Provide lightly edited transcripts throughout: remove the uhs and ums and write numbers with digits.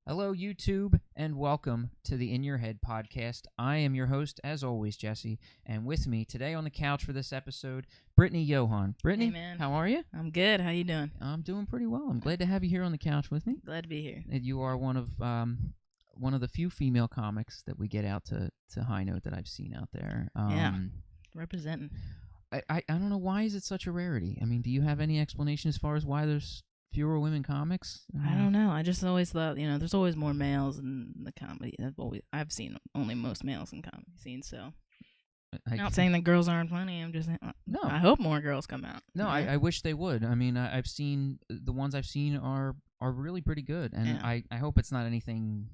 Hello, YouTube, and welcome to the In Your Head podcast. I am your host, as always, Jesse, and with me today on the couch for this episode, Brittany Johann. Brittany, Hey, man. how are you? I'm good. How you doing? I'm doing pretty well. I'm glad to have you here on the couch with me. Glad to be here. And you are one of the few female comics that we get out to High Note that I've seen out there. Yeah. Representing. I don't know, why is it such a rarity? I mean, do you have any explanation as far as why there's fewer women comics? I don't know. I just always thought, there's always more males in the comedy. I've seen only most males in comedy scenes, so. Not saying that girls aren't funny. I'm just saying, No. I hope more girls come out. No, I wish they would. I mean, I've seen the ones I've seen are really pretty good, and Yeah. I hope it's not anything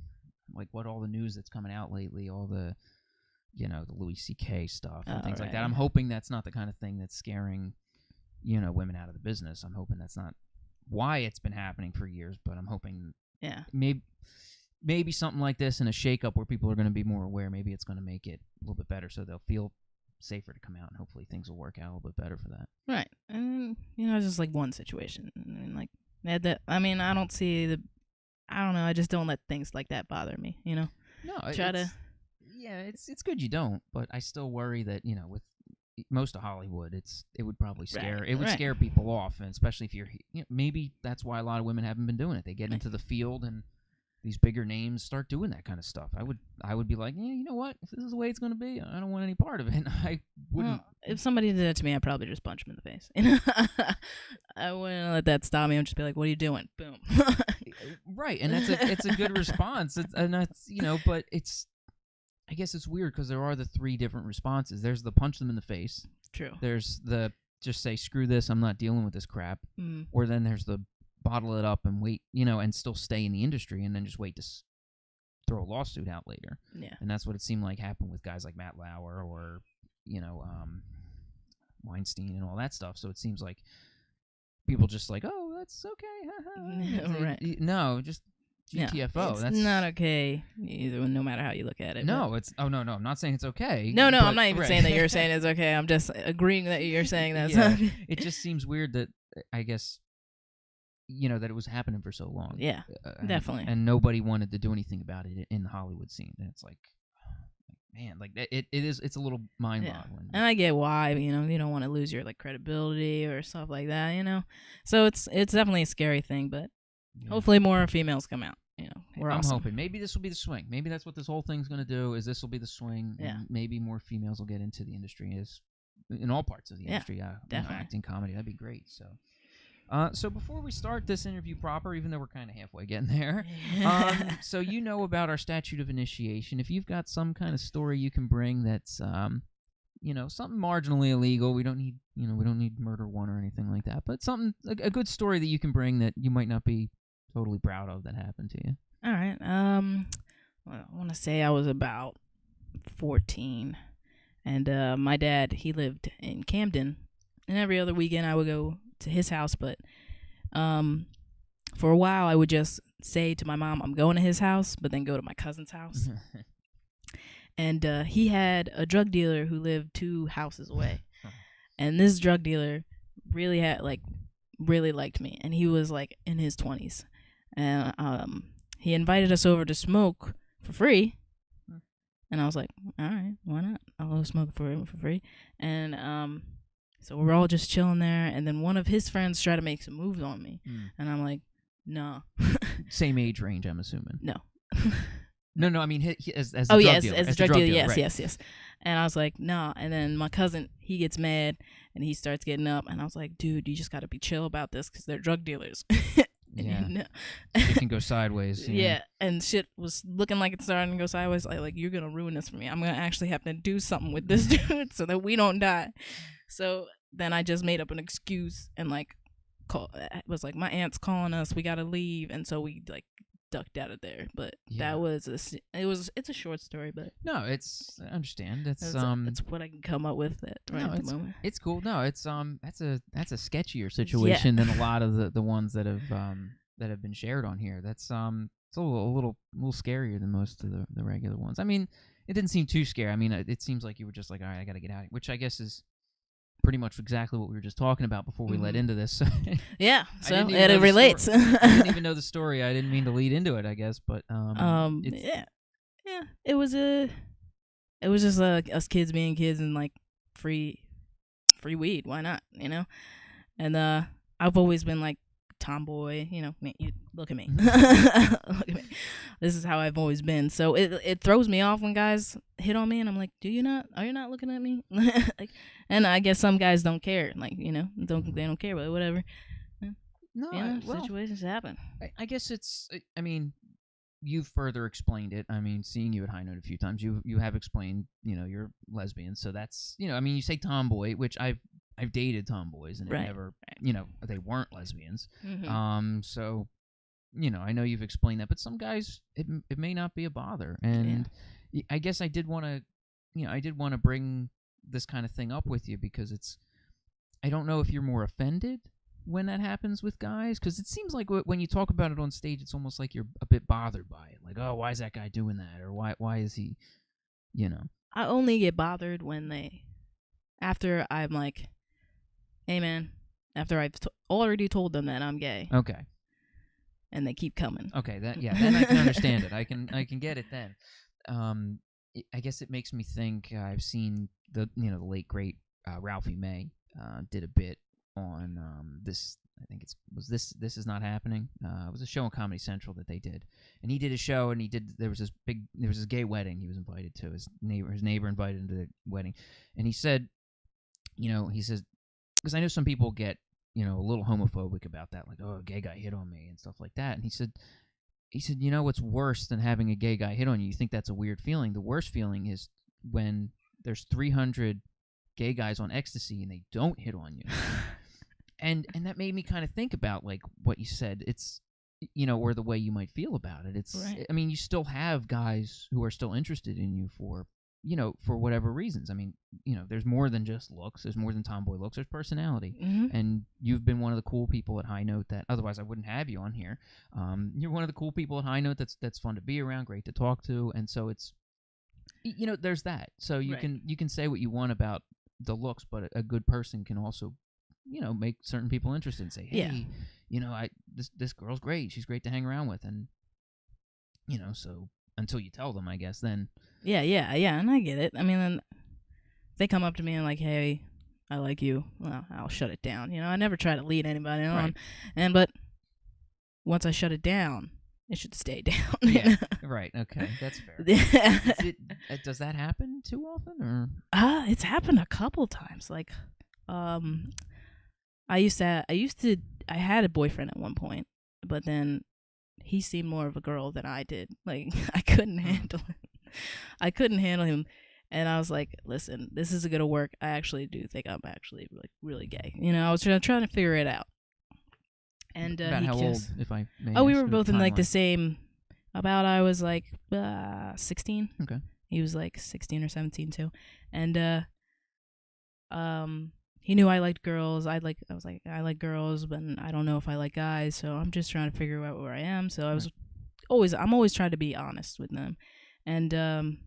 like what all the news that's coming out lately, all the the Louis C.K. stuff and things like that. I'm hoping that's not the kind of thing that's scaring women out of the business. I'm hoping that's not why it's been happening for years, but I'm hoping maybe something like this and a shakeup where people are going to be more aware. Maybe it's going to make it a little bit better, so they'll feel safer to come out, and hopefully things will work out a little bit better for that. Right. And, it's just like one situation. I don't see I don't know. I just don't let things like that bother me, No, Yeah, it's good you don't, but I still worry that with most of Hollywood, it would probably scare people off, and especially if you're maybe that's why a lot of women haven't been doing it. They get into the field and these bigger names start doing that kind of stuff. I would be like, yeah, you know what? If this is the way it's going to be, I don't want any part of it. I wouldn't. Well, if somebody did that to me, I'd probably just punch him in the face. I wouldn't let that stop me. I'd just be like, "What are you doing?" Boom. Right, and it's a good response. But it's. I guess it's weird because there are the three different responses. There's the punch them in the face. True. There's the just say, screw this, I'm not dealing with this crap. Mm. Or then there's the bottle it up and wait, and still stay in the industry and then just wait to throw a lawsuit out later. Yeah. And that's what it seemed like happened with guys like Matt Lauer or, Weinstein and all that stuff. So it seems like people just like, oh, that's okay. Right. No, just GTFO. It's that's not okay, either, no matter how you look at it. No, no. I'm not saying it's okay. No, I'm not even saying that you're saying it's okay. I'm just agreeing that you're saying that's okay. It just seems weird that, I guess, that it was happening for so long. Yeah, definitely. And nobody wanted to do anything about it in the Hollywood scene. And it's like, man, like it's a little mind-boggling. And I get why, you don't want to lose your credibility or stuff like that, So it's definitely a scary thing, but hopefully more females come out. I'm hoping maybe this will be the swing. Maybe that's what this whole thing's going to do. Is this will be the swing? Yeah. And maybe more females will get into the industry, in all parts of the industry. Definitely. Acting, comedy, that'd be great. So before we start this interview proper, even though we're kind of halfway getting there, so about our statute of initiation. If you've got some kind of story you can bring that's something marginally illegal, we don't need murder one or anything like that, but something a good story that you can bring that you might not be totally proud of that happened to you. All right. I want to say I was about 14, and my dad, he lived in Camden, and every other weekend I would go to his house, but for a while I would just say to my mom, I'm going to his house, but then go to my cousin's house. And he had a drug dealer who lived 2 houses away. And this drug dealer really liked me, and he was in his 20s. And he invited us over to smoke for free. And I was like, all right, why not? I'll go smoke for free. And so we're all just chilling there, and then one of his friends tried to make some moves on me. And I'm like, no. Same age range, I'm assuming. No. No, I mean, as the drug dealer. As the drug dealer, right. yes. And I was like, no. And then my cousin, he gets mad, and he starts getting up, and I was like, dude, you just got to be chill about this, because they're drug dealers. Yeah. It can go sideways. Yeah, and shit was looking like it's starting to go sideways. Like, you're going to ruin this for me. I'm going to actually have to do something with this dude so that we don't die. So then I just made up an excuse and it was like, my aunt's calling us, we got to leave. And so we ducked out of there. But that was it's a short story, but no, I understand. It's what I can come up with at the moment. It's cool. No, it's that's a sketchier situation than a lot of the ones that have been shared on here. That's it's a little scarier than most of the regular ones. I mean, it didn't seem too scary. I mean, it seems like you were just like, all right, I got to get out, which I guess is pretty much exactly what we were just talking about before we led into this. Yeah, so it relates. I didn't even know the story. I didn't mean to lead into it, I guess, but yeah, it was just us kids being kids and like free weed. Why not? You know, and I've always been like tomboy. You know, you look at me. Look at me. This is how I've always been. So it throws me off when guys hit on me, and I'm like, are you not looking at me? Like, and I guess some guys don't care. Like, you know, they don't care, but whatever. No, you know, situations happen. I guess I mean, you've further explained it. I mean, seeing you at High Note a few times, you have explained, you know, you're lesbian. So that's, you know, I mean, you say tomboy, which I've dated tomboys, and it never, you know, they weren't lesbians. So, you know, I know you've explained that, but some guys, it may not be a bother. And I guess I did want to bring this kind of thing up with you because I don't know if you're more offended when that happens with guys, because it seems like when you talk about it on stage, it's almost like you're a bit bothered by it. Like, oh, why is that guy doing that? Or why is he, you know? I only get bothered when after I'm like, hey, man, after I've already told them that I'm gay. Okay. And they keep coming. Okay, then I can understand it. I can get it then. I guess it makes me think, I've seen the late, great Ralphie May did a bit on this. I think this is not happening. It was a show on Comedy Central that they did, and he did a show, and there was this gay wedding he was invited to. His neighbor invited him to the wedding, and he said, because I know some people get, you know, a little homophobic about that, like, oh, a gay guy hit on me and stuff like that, and he said, you know what's worse than having a gay guy hit on you? You think that's a weird feeling? The worst feeling is when there's 300 gay guys on ecstasy and they don't hit on you. And that made me kind of think about, like, what you said. It's, you know, or the way you might feel about it. It's, I mean, you still have guys who are still interested in you for, you know, for whatever reasons. I mean, you know, there's more than just looks. There's more than tomboy looks. There's personality. And you've been one of the cool people at High Note that otherwise I wouldn't have you on here. You're one of the cool people at High Note that's fun to be around, great to talk to. And so it's, you know, there's that. So you can say what you want about the looks, but a good person can also, you know, make certain people interested and say, hey, you know, this girl's great. She's great to hang around with. And, you know, so until you tell them, I guess, then. Yeah, and I get it. I mean, then they come up to me and like, hey, I like you. Well, I'll shut it down. You know, I never try to lead anybody on. But once I shut it down, it should stay down. Yeah, right. Okay, that's fair. Does that happen too often, or? It's happened a couple times. Like, I had a boyfriend at one point, but then he seemed more of a girl than I did. Like, I couldn't handle him. And I was like, listen, this isn't going to work. I actually do think I'm actually like really gay. You know, I was trying to figure it out. And about how old, if I may we were both in like the same, I was like 16. Okay. He was like 16 or 17 too. And he knew I liked girls. I was like, I like girls, but I don't know if I like guys. So I'm just trying to figure out where I am. So I'm always trying to be honest with them. And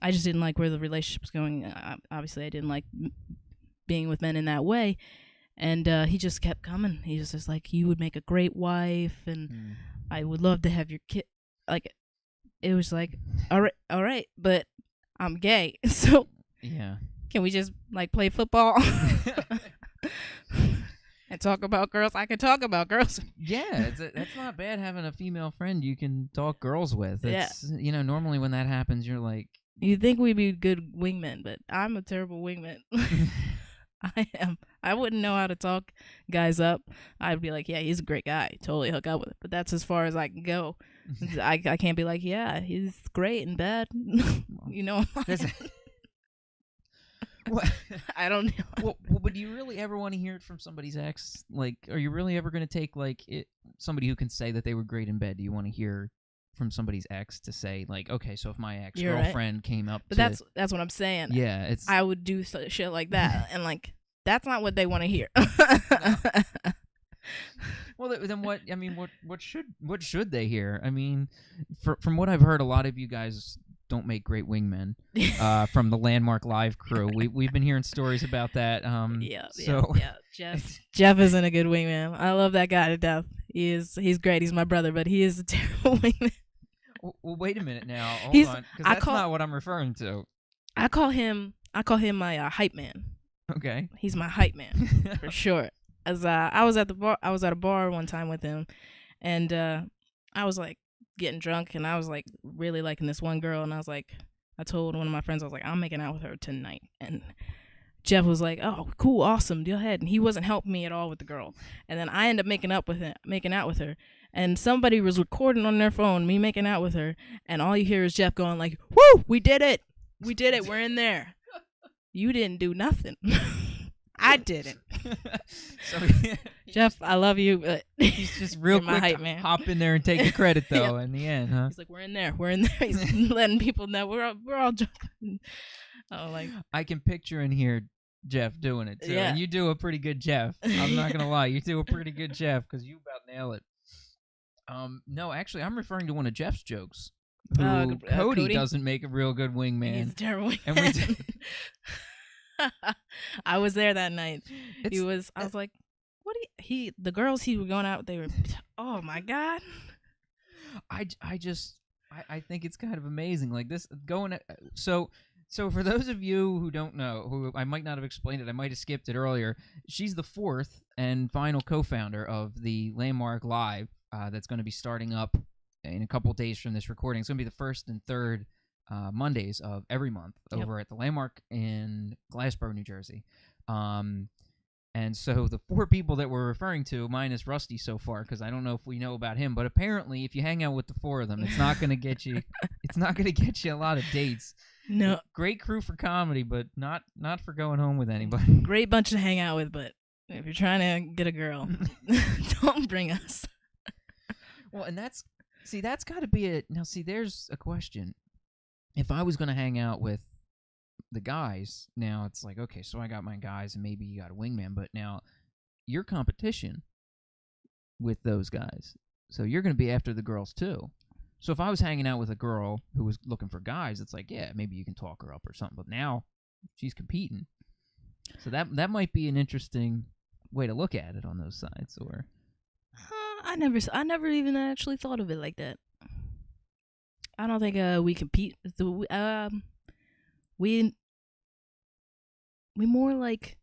I just didn't like where the relationship was going. Obviously, I didn't like being with men in that way. And he just kept coming. He was just like, you would make a great wife, and I would love to have your kid. Like, it was like, all right, but I'm gay. So yeah. Can we just like play football and talk about girls? I can talk about girls. Yeah, that's not bad having a female friend you can talk girls with. It's, you know, normally when that happens, you're like, you think we'd be good wingmen, but I'm a terrible wingman. I am. I wouldn't know how to talk guys up. I'd be like, yeah, he's a great guy. Totally hook up with it. But that's as far as I can go. I can't be like, yeah, he's great and bad. You know. What? I don't know. Well, but do you really ever want to hear it from somebody's ex? Like, are you really ever going to take like somebody who can say that they were great in bed? Do you want to hear from somebody's ex to say like, okay, so if my ex-girlfriend came up, but that's what I'm saying. Yeah, I would do shit like that, and like that's not what they want to hear. Well, then what? I mean, what should they hear? I mean, from what I've heard, a lot of you guys don't make great wingmen. From the Landmark Live crew, we've been hearing stories about that. Jeff isn't a good wingman. I love that guy to death. He's great. He's my brother, but he is a terrible wingman. Well, wait a minute now. Hold on, because that's not what I'm referring to. I call him my hype man. Okay. He's my hype man for sure. As I was at a bar one time with him, and I was like getting drunk, and I was like really liking this one girl, and I told one of my friends, I was like, I'm making out with her tonight, and Jeff was like, oh, cool, awesome, go ahead, and he wasn't helping me at all with the girl, and then I ended up making out with her, and somebody was recording on their phone me making out with her, and all you hear is Jeff going like, woo, we did it, we're in there. You didn't do nothing. I didn't. Jeff, I love you, but he's just real quick hype, man. Hop in there and take the credit though. In the end, huh? He's like, we're in there. He's letting people know we're all drunk. Oh, like I can picture in here Jeff doing it too, and you do a pretty good Jeff. I'm not gonna lie, you do a pretty good Jeff because you about nail it. No, actually, I'm referring to one of Jeff's jokes. Cody doesn't make a real good wingman. He's a terrible wingman. And we did. I was there that night. I was like, what the girls he was going out, they were, oh my God. I think it's kind of amazing. Like this going, so for those of you who don't know, who I might not have explained it, I might have skipped it earlier, she's the fourth and final co-founder of the Landmark Live that's going to be starting up in a couple days from this recording. It's going to be the first and third Mondays of every month over at the Landmark in Glassboro, New Jersey. And so the four people that we're referring to, minus Rusty so far, because I don't know if we know about him, but apparently if you hang out with the four of them, it's not going to get you. It's not going to get you a lot of dates. No, great crew for comedy, but not for going home with anybody. Great bunch to hang out with, but if you're trying to get a girl, don't bring us. Well, and that's got to be it. Now, there's a question. If I was going to hang out with the guys, now it's like, okay, so I got my guys and maybe you got a wingman, but now your competition with those guys, so you're going to be after the girls too. So if I was hanging out with a girl who was looking for guys, it's like, yeah, maybe you can talk her up or something, but now she's competing. So that might be an interesting way to look at it on those sides. Or I never even actually thought of it like that. I don't think we compete. We more like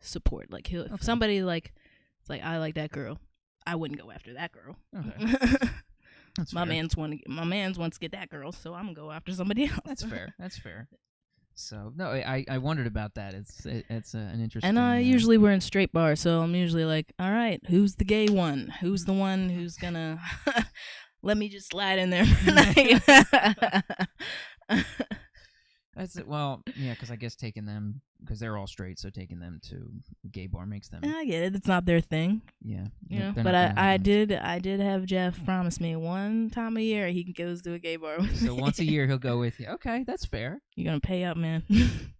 support. Like if somebody like it's like I like that girl, I wouldn't go after that girl. Okay. My man's wants to get that girl, so I'm gonna go after somebody else. That's fair. So no, I wondered about that. It's an interesting. And usually we're in straight bars, so I'm usually like, all right, who's the gay one? Who's the one who's gonna let me just slide in there for a night? That's it. Well, yeah, because I guess taking them, because they're all straight, so taking them to a gay bar makes them. I get it. It's not their thing. Yeah. But I did have Jeff promise me one time a year he goes to a gay bar with me. So once a year he'll go with you. Okay, that's fair. You're gonna pay up, man.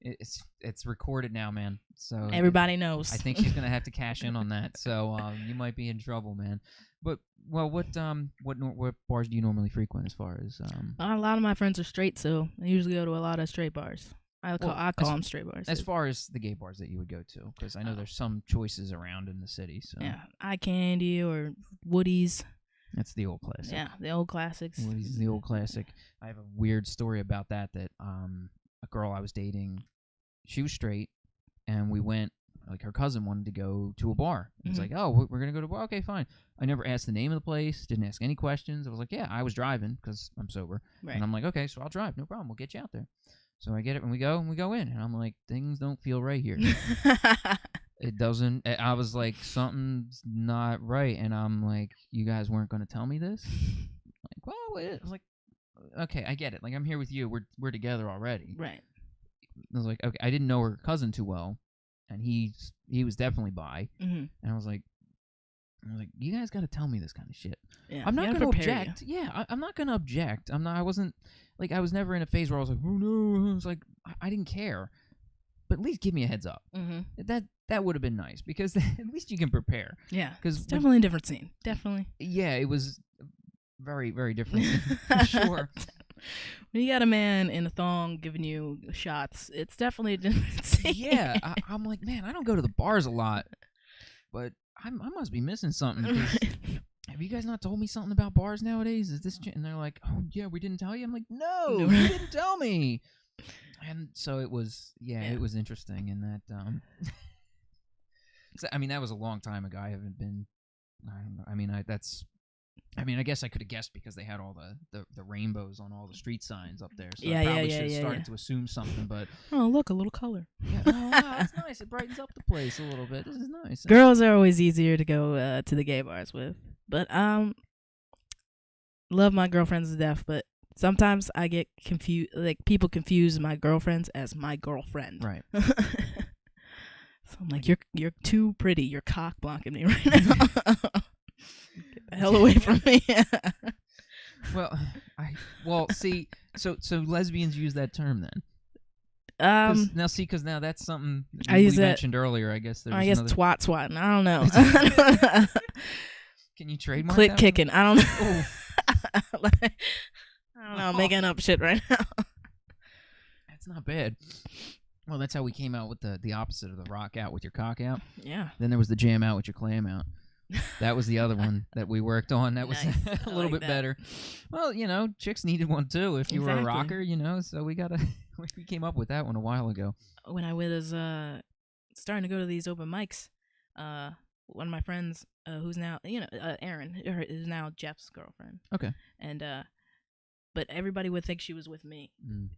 It's recorded now, man. So everybody knows. I think she's gonna have to cash in on that. So you might be in trouble, man. But what bars do you normally frequent as far as? A lot of my friends are straight, so I usually go to a lot of straight bars. I call them straight bars. As far as the gay bars that you would go to, because I know there's some choices around in the city. So yeah, Eye Candy or Woody's. That's the old classic. Yeah, the old classics. Woody's is the old classic. I have a weird story about that. A girl I was dating, she was straight, and we went. Like her cousin wanted to go to a bar. It was like, oh, we're gonna go to a bar. Okay, fine. I never asked the name of the place. Didn't ask any questions. I was like, yeah, I was driving because I'm sober, right. And I'm like, okay, so I'll drive. No problem. We'll get you out there. So I get it, and we go in, and I'm like, things don't feel right here. It doesn't. I was like, something's not right, and I'm like, you guys weren't gonna tell me this. Like, well, I was like, okay, I get it. Like, I'm here with you. We're together already. Right. I was like, okay, I didn't know her cousin too well. And he was definitely bi, and I was like, you guys got to tell me this kind of shit. Yeah, I'm not going to object. You. Yeah, I'm not going to object. I wasn't like I was never in a phase where I was like, oh no. I was like, I didn't care, but at least give me a heads up. That would have been nice because at least you can prepare. Yeah, because it's definitely a different scene. Definitely. Yeah, it was very, very different. For sure. When you got a man in a thong giving you shots, it's definitely a different scene. Yeah, I'm like, man, I don't go to the bars a lot, but I must be missing something. 'Cause have you guys not told me something about bars nowadays? Is this? And they're like, oh yeah, we didn't tell you. I'm like, no, you didn't tell me. And so it was, it was interesting in that. So, I mean, that was a long time ago. I haven't been. I don't know. I mean, I guess I could have guessed because they had all the rainbows on all the street signs up there. So I probably should have started to assume something. But oh, look, a little color. Yeah, oh, wow, that's nice. It brightens up the place a little bit. This is nice. Girls are always easier to go to the gay bars with. But love my girlfriends to death. But sometimes I get confused. Like people confuse my girlfriends as my girlfriend. Right. So I'm like, you're too pretty. You're cock blocking me right now. Get the hell away from me. Well, see, so lesbians use that term then. Because now that's something we mentioned earlier. I guess there's. I guess twat swatting. I don't know. Can you trademark click that kicking? I don't know. I don't know. I'm making up shit right now. That's not bad. Well, that's how we came out with the opposite of the rock out with your cock out. Yeah. Then there was the jam out with your clam out. That was the other one that we worked on. That was a little bit better. Well, chicks needed one too. If you were a rocker, so we we came up with that one a while ago. When I was starting to go to these open mics, one of my friends, who's now Erin, who's now Jeff's girlfriend. Okay. And but everybody would think she was with me. Mm.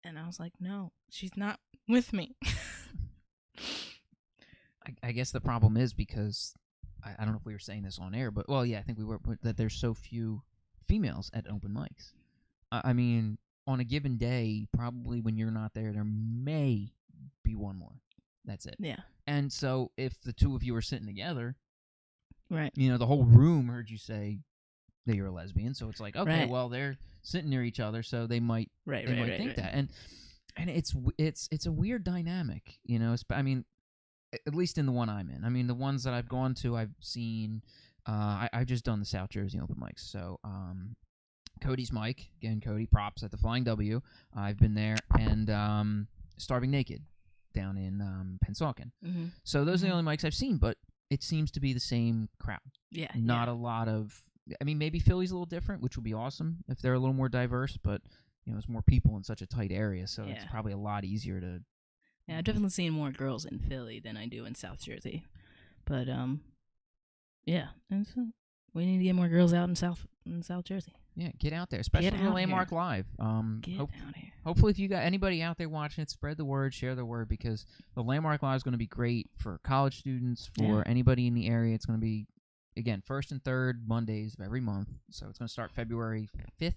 And I was like, no, she's not with me. I guess the problem is because I don't know if we were saying this on air, but I think we were, that there's so few females at open mics. I mean, on a given day, probably when you're not there may be one more. That's it. Yeah. And so if the two of you are sitting together, right? The whole room heard you say that you're a lesbian, so it's like, okay, right. Well, they're sitting near each other, so they might think that, and it's a weird dynamic, I mean, at least in the one I'm in. I mean, the ones that I've gone to, I've seen. I've just done the South Jersey open mics, so Cody's mic again. Cody, props at the Flying W. I've been there, and Starving Naked down in Pennsauken. Mm-hmm. So those are the only mics I've seen, but it seems to be the same crowd. Yeah, not a lot of. I mean, maybe Philly's a little different, which would be awesome if they're a little more diverse, but there's more people in such a tight area, so it's probably a lot easier to. Yeah, I've definitely seen more girls in Philly than I do in South Jersey, but yeah, and so we need to get more girls out in South Jersey. Yeah, get out there, especially the Landmark Live. Get out here. Hopefully, if you got anybody out there watching it, spread the word, share the word, because the Landmark Live is going to be great for college students, for anybody in the area. It's going to be. Again, first and third Mondays of every month. So it's going to start February 5th.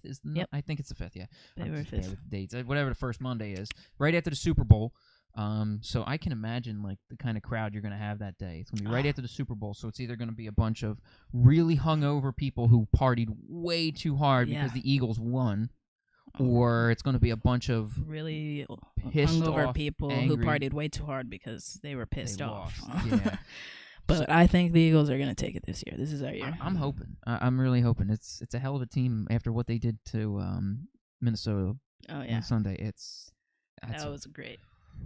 I think it's the 5th, yeah. February 5th. Dates, whatever the first Monday is, right after the Super Bowl. So I can imagine like the kind of crowd you're going to have that day. It's going to be right after the Super Bowl. So it's either going to be a bunch of really hungover people who partied way too hard because the Eagles won, or it's going to be a bunch of really pissed hungover off, people angry. who partied way too hard because they were pissed off. Yeah. But I think the Eagles are going to take it this year. This is our year. I'm hoping. I'm really hoping. It's a hell of a team after what they did to Minnesota on Sunday. That was great.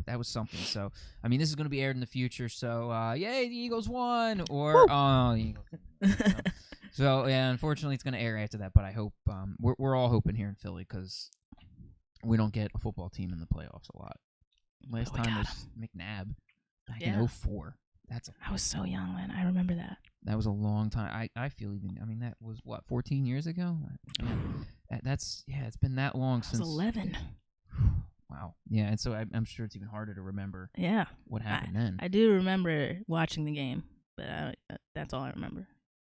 That was something. So, I mean, this is going to be aired in the future. So, yay, the Eagles won. Or, the Eagles. So, yeah, unfortunately, it's going to air after that. But I hope we're all hoping here in Philly because we don't get a football team in the playoffs a lot. Last time was McNabb back in 2004. I was so young, man. I remember that. That was a long time. I feel even. I mean, that was 14 years ago. It's been that long since. I was 11. Wow. Yeah, and so I'm sure it's even harder to remember. Yeah. What happened then? I do remember watching the game, but that's all I remember.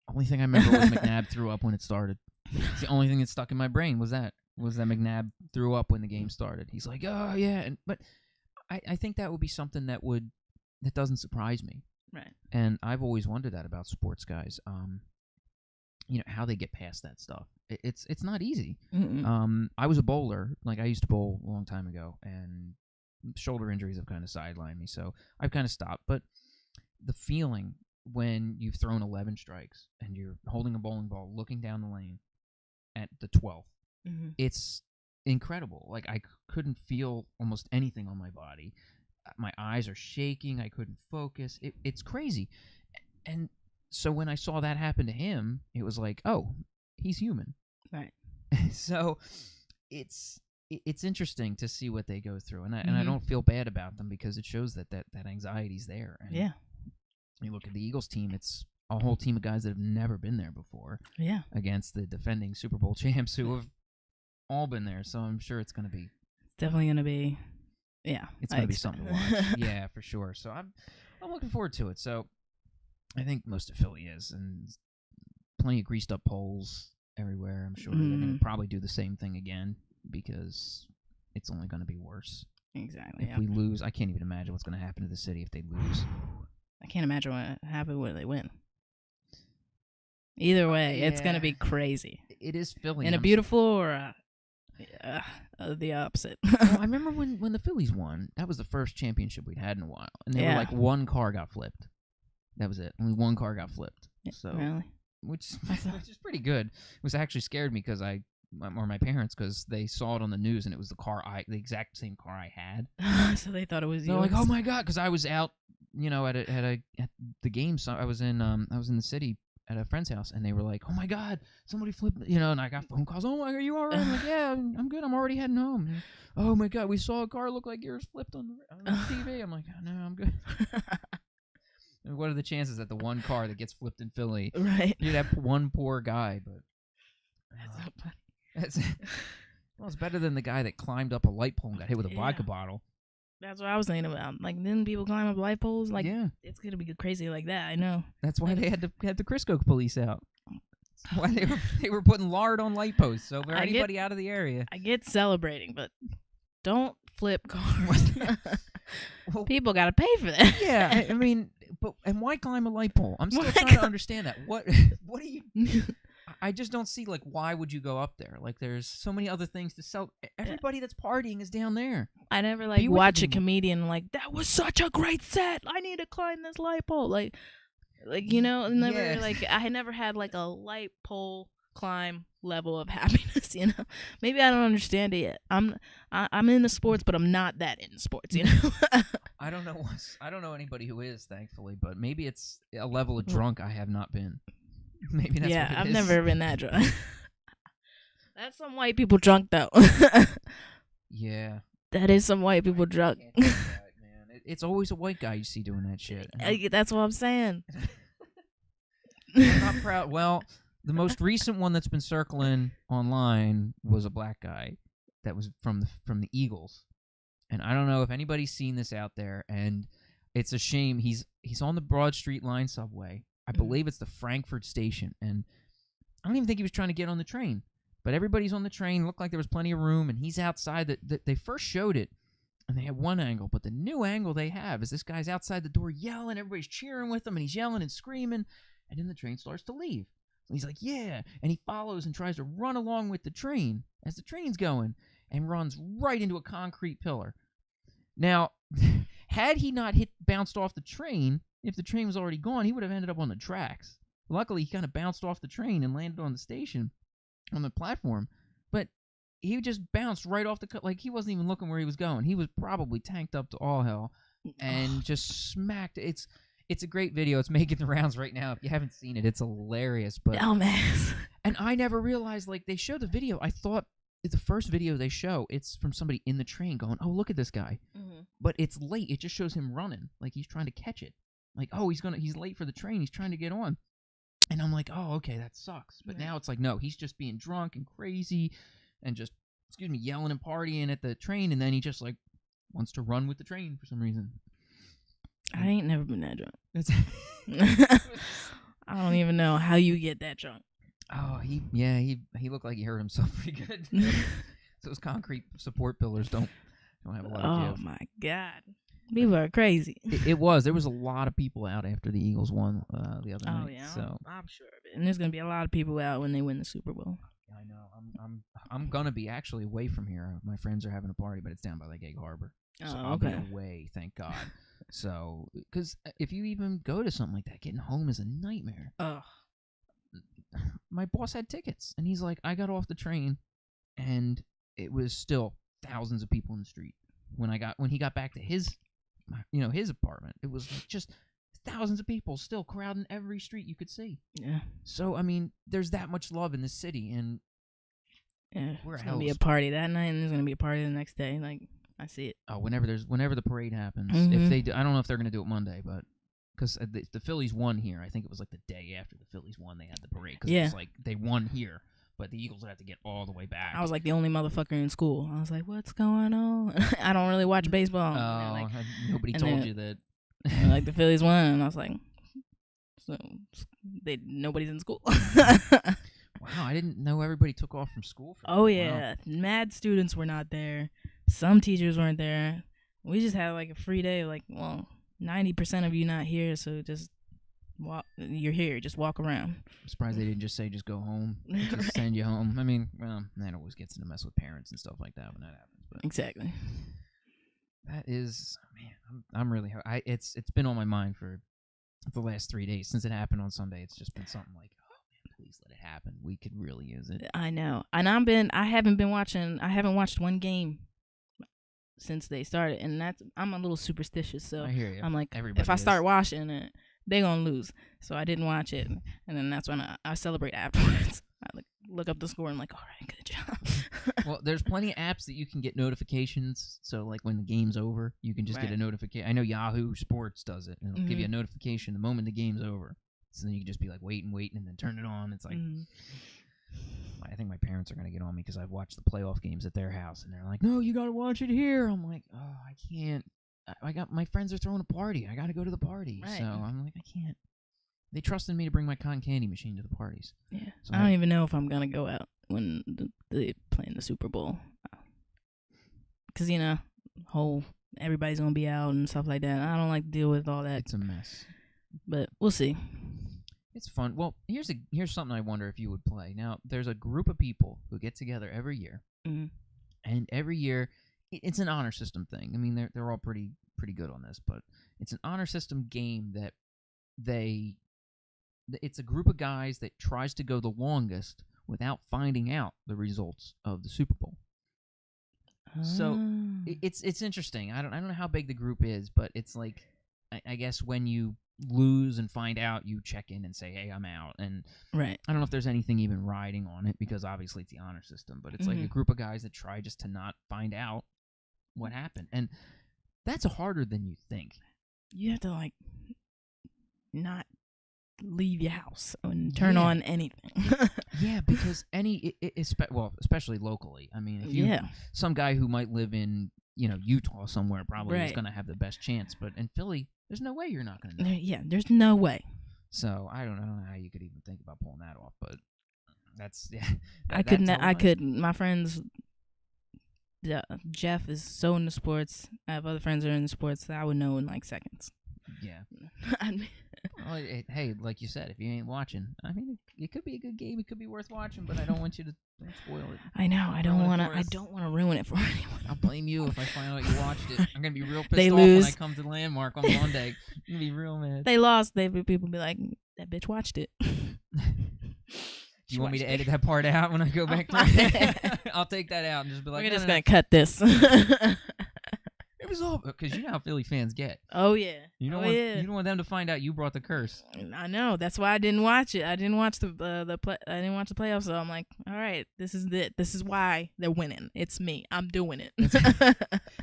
Only thing I remember was McNabb threw up when it started. It's the only thing that stuck in my brain was that McNabb threw up when the game started. He's like, oh yeah, but I think that would be something that doesn't surprise me. Right. And I've always wondered that about sports guys. How they get past that stuff. It's not easy. I was a bowler. Like, I used to bowl a long time ago, and shoulder injuries have kind of sidelined me, so I've kind of stopped. But the feeling when you've thrown 11 strikes and you're holding a bowling ball, looking down the lane at the 12th, it's incredible. Like I couldn't feel almost anything on my body. My eyes are shaking. I couldn't focus. It's crazy. And so when I saw that happen to him, it was like, oh, he's human. Right. So it's interesting to see what they go through, and I don't feel bad about them because it shows that anxiety's there. And yeah. You look at the Eagles team; it's a whole team of guys that have never been there before. Yeah. Against the defending Super Bowl champs who have all been there, so I'm sure it's going to be. It's definitely going to be. Yeah. It's going to be something to watch. Yeah, for sure. So I'm looking forward to it. So I think most of Philly is, and plenty of greased up poles everywhere. I'm sure they're going to probably do the same thing again because it's only going to be worse. Exactly. If we lose, I can't even imagine what's going to happen to the city if they lose. I can't imagine what happened when they win. Either way, it's going to be crazy. It is Philly. In a beautiful or the opposite. Well, I remember when the Phillies won. That was the first championship we'd had in a while. And they were like one car got flipped. That was it. Only one car got flipped. So, really? Which is pretty good. It was actually scared me because my parents, because they saw it on the news and it was the exact same car I had. So they thought it was you. They're like, oh my god, because I was out, at the game. So I was in the city at a friend's house, and they were like, oh my god, somebody flipped, and I got phone calls. Oh my god, are you all right? I'm like, yeah, I'm good. I'm already heading home. And, oh my god, we saw a car look like yours flipped on the TV. I'm like, oh, no, I'm good. What are the chances that the one car that gets flipped in Philly, right? You'd have one poor guy, but that's so funny. Well, it's better than the guy that climbed up a light pole and got hit with a vodka bottle. That's what I was thinking about. Like, didn't people climb up light poles? Like, it's gonna be crazy like that. I know. That's why they had the Crisco police out. That's why they were putting lard on light posts. So for anybody out of the area, I get celebrating, but don't flip cars. Well, people got to pay for that. Yeah, I mean, and why climb a light pole? I'm still trying to understand that. What do you? I just don't see, like, why would you go up there? Like, there's so many other things to sell. Everybody that's partying is down there. I never, watch a comedian, that was such a great set. I need to climb this light pole. Like never, I never had, a light pole climb level of happiness, Maybe I don't understand it yet. I'm into sports, but I'm not that into sports, I don't know anybody who is, thankfully, but maybe it's a level of drunk I have not been. Maybe that's what it I've is. never been that drunk. That's some white people drunk, though. Yeah. That is some white people drunk. Man. It's always a white guy you see doing that shit. That's what I'm saying. I'm not proud. Well, the most recent one that's been circling online was a black guy that was from the Eagles. And I don't know if anybody's seen this out there, and it's a shame. He's on the Broad Street line subway. I believe it's the Frankfurt station, and I don't even think he was trying to get on the train. But everybody's on the train. Looked like there was plenty of room, and he's outside. They first showed it, and they had one angle, but the new angle they have is this guy's outside the door yelling. Everybody's cheering with him, and he's yelling and screaming, and then the train starts to leave. So he's like, yeah, and he follows and tries to run along with the train as the train's going, and runs right into a concrete pillar. Now, had he not bounced off the train, if the train was already gone, he would have ended up on the tracks. Luckily, he kind of bounced off the train and landed on the station, on the platform. But he just bounced right off he wasn't even looking where he was going. He was probably tanked up to all hell and just smacked. It's a great video. It's making the rounds right now. If you haven't seen it, it's hilarious. But and I never realized, they show the video. I thought the first video they show, it's from somebody in the train going, oh, look at this guy. Mm-hmm. But it's late. It just shows him running, like he's trying to catch it. Like, oh, he's late for the train. He's trying to get on. And I'm like, oh, okay, that sucks. But now it's like, no, he's just being drunk and crazy and just, yelling and partying at the train. And then he just, wants to run with the train for some reason. I ain't never been that drunk. I don't even know how you get that drunk. Oh, he looked like he hurt himself pretty good. Those concrete support pillars don't have a lot of give. Oh, my God. People are crazy. It was. There was a lot of people out after the Eagles won the other night. Oh yeah, so I'm sure of it. And there's gonna be a lot of people out when they win the Super Bowl. I know. I'm gonna be actually away from here. My friends are having a party, but it's down by Egg Harbor. So I'll be away. Thank God. So, because if you even go to something like that, getting home is a nightmare. Ugh. My boss had tickets, and he's like, I got off the train, and it was still thousands of people in the street. When he got back to his apartment, it was like just thousands of people still crowding every street you could see. Yeah. So I mean, there's that much love in the city, and there's gonna be a party that night, and there's gonna be a party the next day. Like, I see it. Oh, whenever the parade happens, if they do, I don't know if they're gonna do it Monday, but because the Phillies won here, I think it was like the day after the Phillies won, they had the parade because it was like they won here. But the Eagles would have to get all the way back. I was like the only motherfucker in school. I was like, what's going on? I don't really watch baseball. Oh, nobody told you that. Like, the Phillies won. And I was like, so nobody's in school. Wow, I didn't know everybody took off from school. Yeah. Wow. Mad students were not there. Some teachers weren't there. We just had like a free day. Like, well, 90% of you not here, so just walk. You're here. Just walk around. I'm surprised they didn't just say just go home, just send you home. I mean, well, that always gets into mess with parents and stuff like that when that happens. But exactly. That is, man, I'm really. It's been on my mind for the last 3 days since it happened on Sunday. It's just been something like, oh man, please let it happen. We could really use it. I know, and I haven't watched one game since they started, and I'm a little superstitious, so I hear you. I'm like, if I start watching it, they're gonna lose. So I didn't watch it, and then that's when I celebrate afterwards. I look up the score and I'm like, all right, good job. Well, there's plenty of apps that you can get notifications. So like when the game's over, you can just get a notification. I know Yahoo Sports does it, and it'll give you a notification the moment the game's over. So then you can just be like waiting, and then turn it on. It's like, I think my parents are gonna get on me because I've watched the playoff games at their house, and they're like, no, you gotta watch it here. I'm like, oh, I can't. I got my friends are throwing a party. I got to go to the party. Right. So I'm like, I can't. They trusted me to bring my cotton candy machine to the parties. Yeah. So I don't even know if I'm going to go out when they play in the Super Bowl. Because, everybody's going to be out and stuff like that. I don't like to deal with all that. It's a mess. But we'll see. It's fun. Well, here's something I wonder if you would play. Now, there's a group of people who get together every year. Mm-hmm. And every year, it's an honor system thing. I mean, they're all pretty good on this, but it's an honor system game that it's a group of guys that tries to go the longest without finding out the results of the Super Bowl. So it's interesting. I don't know how big the group is, but it's like I guess when you lose and find out, you check in and say, hey, I'm out. And right. I don't know if there's anything even riding on it because obviously it's the honor system, but it's like a group of guys that try just to not find out what happened. And that's harder than you think. You have to not leave your house and turn on anything. Yeah, because especially locally. I mean, if some guy who might live in Utah somewhere probably is going to have the best chance, but in Philly, there's no way you're not going to know. Yeah, there's no way. So I don't know how you could even think about pulling that off, but that's I could. My friends. Jeff is so into sports. I have other friends that are in sports that I would know in seconds. Yeah. Well, hey, like you said, if you ain't watching, I mean, it could be a good game. It could be worth watching, but I don't want you to spoil it. I know. I don't want to ruin it for anyone. I'll blame you if I find out you watched it. I'm gonna be real pissed off when I come to the Landmark on Monday. I'm gonna be real mad. They lost. People be like, that bitch watched it. Do you want me to edit that part out when I go back there? I'll take that out and just be like, we're just going to cut this. It was all because you know how Philly fans get. Oh, yeah. You don't want them to find out you brought the curse. I know. That's why I didn't watch it. I didn't watch the playoffs, so I'm like, all right, this is it. This is why they're winning. It's me. I'm doing it.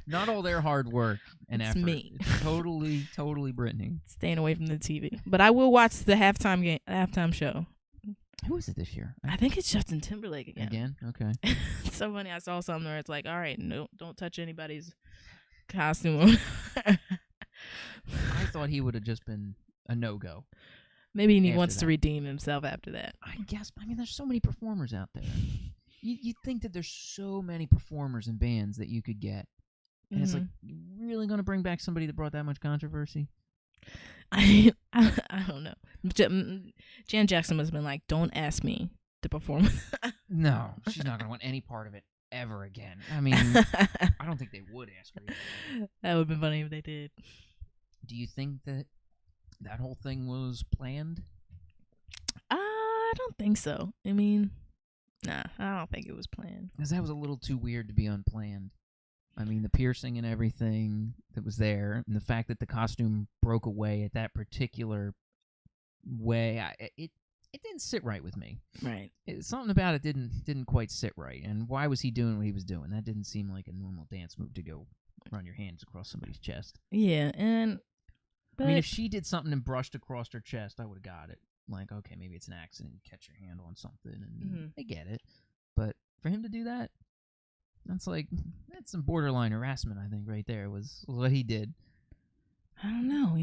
Not all their hard work and it's effort. Me. It's totally Brittany. Staying away from the TV. But I will watch the halftime show. Who is it this year? I think it's Justin Timberlake again. Again? Okay. It's so funny. I saw something where it's like, all right, no, don't touch anybody's costume. I thought he would have just been a no-go. Maybe he wants to redeem himself after that. I guess. I mean, there's so many performers out there. You think that there's so many performers and bands that you could get. And it's like, you really going to bring back somebody that brought that much controversy? I don't know. Jan Jackson must have been like, don't ask me to perform. No, she's not going to want any part of it ever again. I mean, I don't think they would ask her. That would have been funny if they did. Do you think that whole thing was planned? I don't think so. I mean, Nah, I don't think it was planned. Because that was a little too weird to be unplanned. I mean, the piercing and everything that was there, and the fact that the costume broke away at that particular way, it didn't sit right with me. Right. Something about it didn't quite sit right. And why was he doing what he was doing? That didn't seem like a normal dance move to go run your hands across somebody's chest. Yeah, I mean, if she did something and brushed across her chest, I would have got it. Like, okay, maybe it's an accident. You catch your hand on something, and I get it. But for him to do that, that's some borderline harassment, I think, right there, was what he did. I don't know.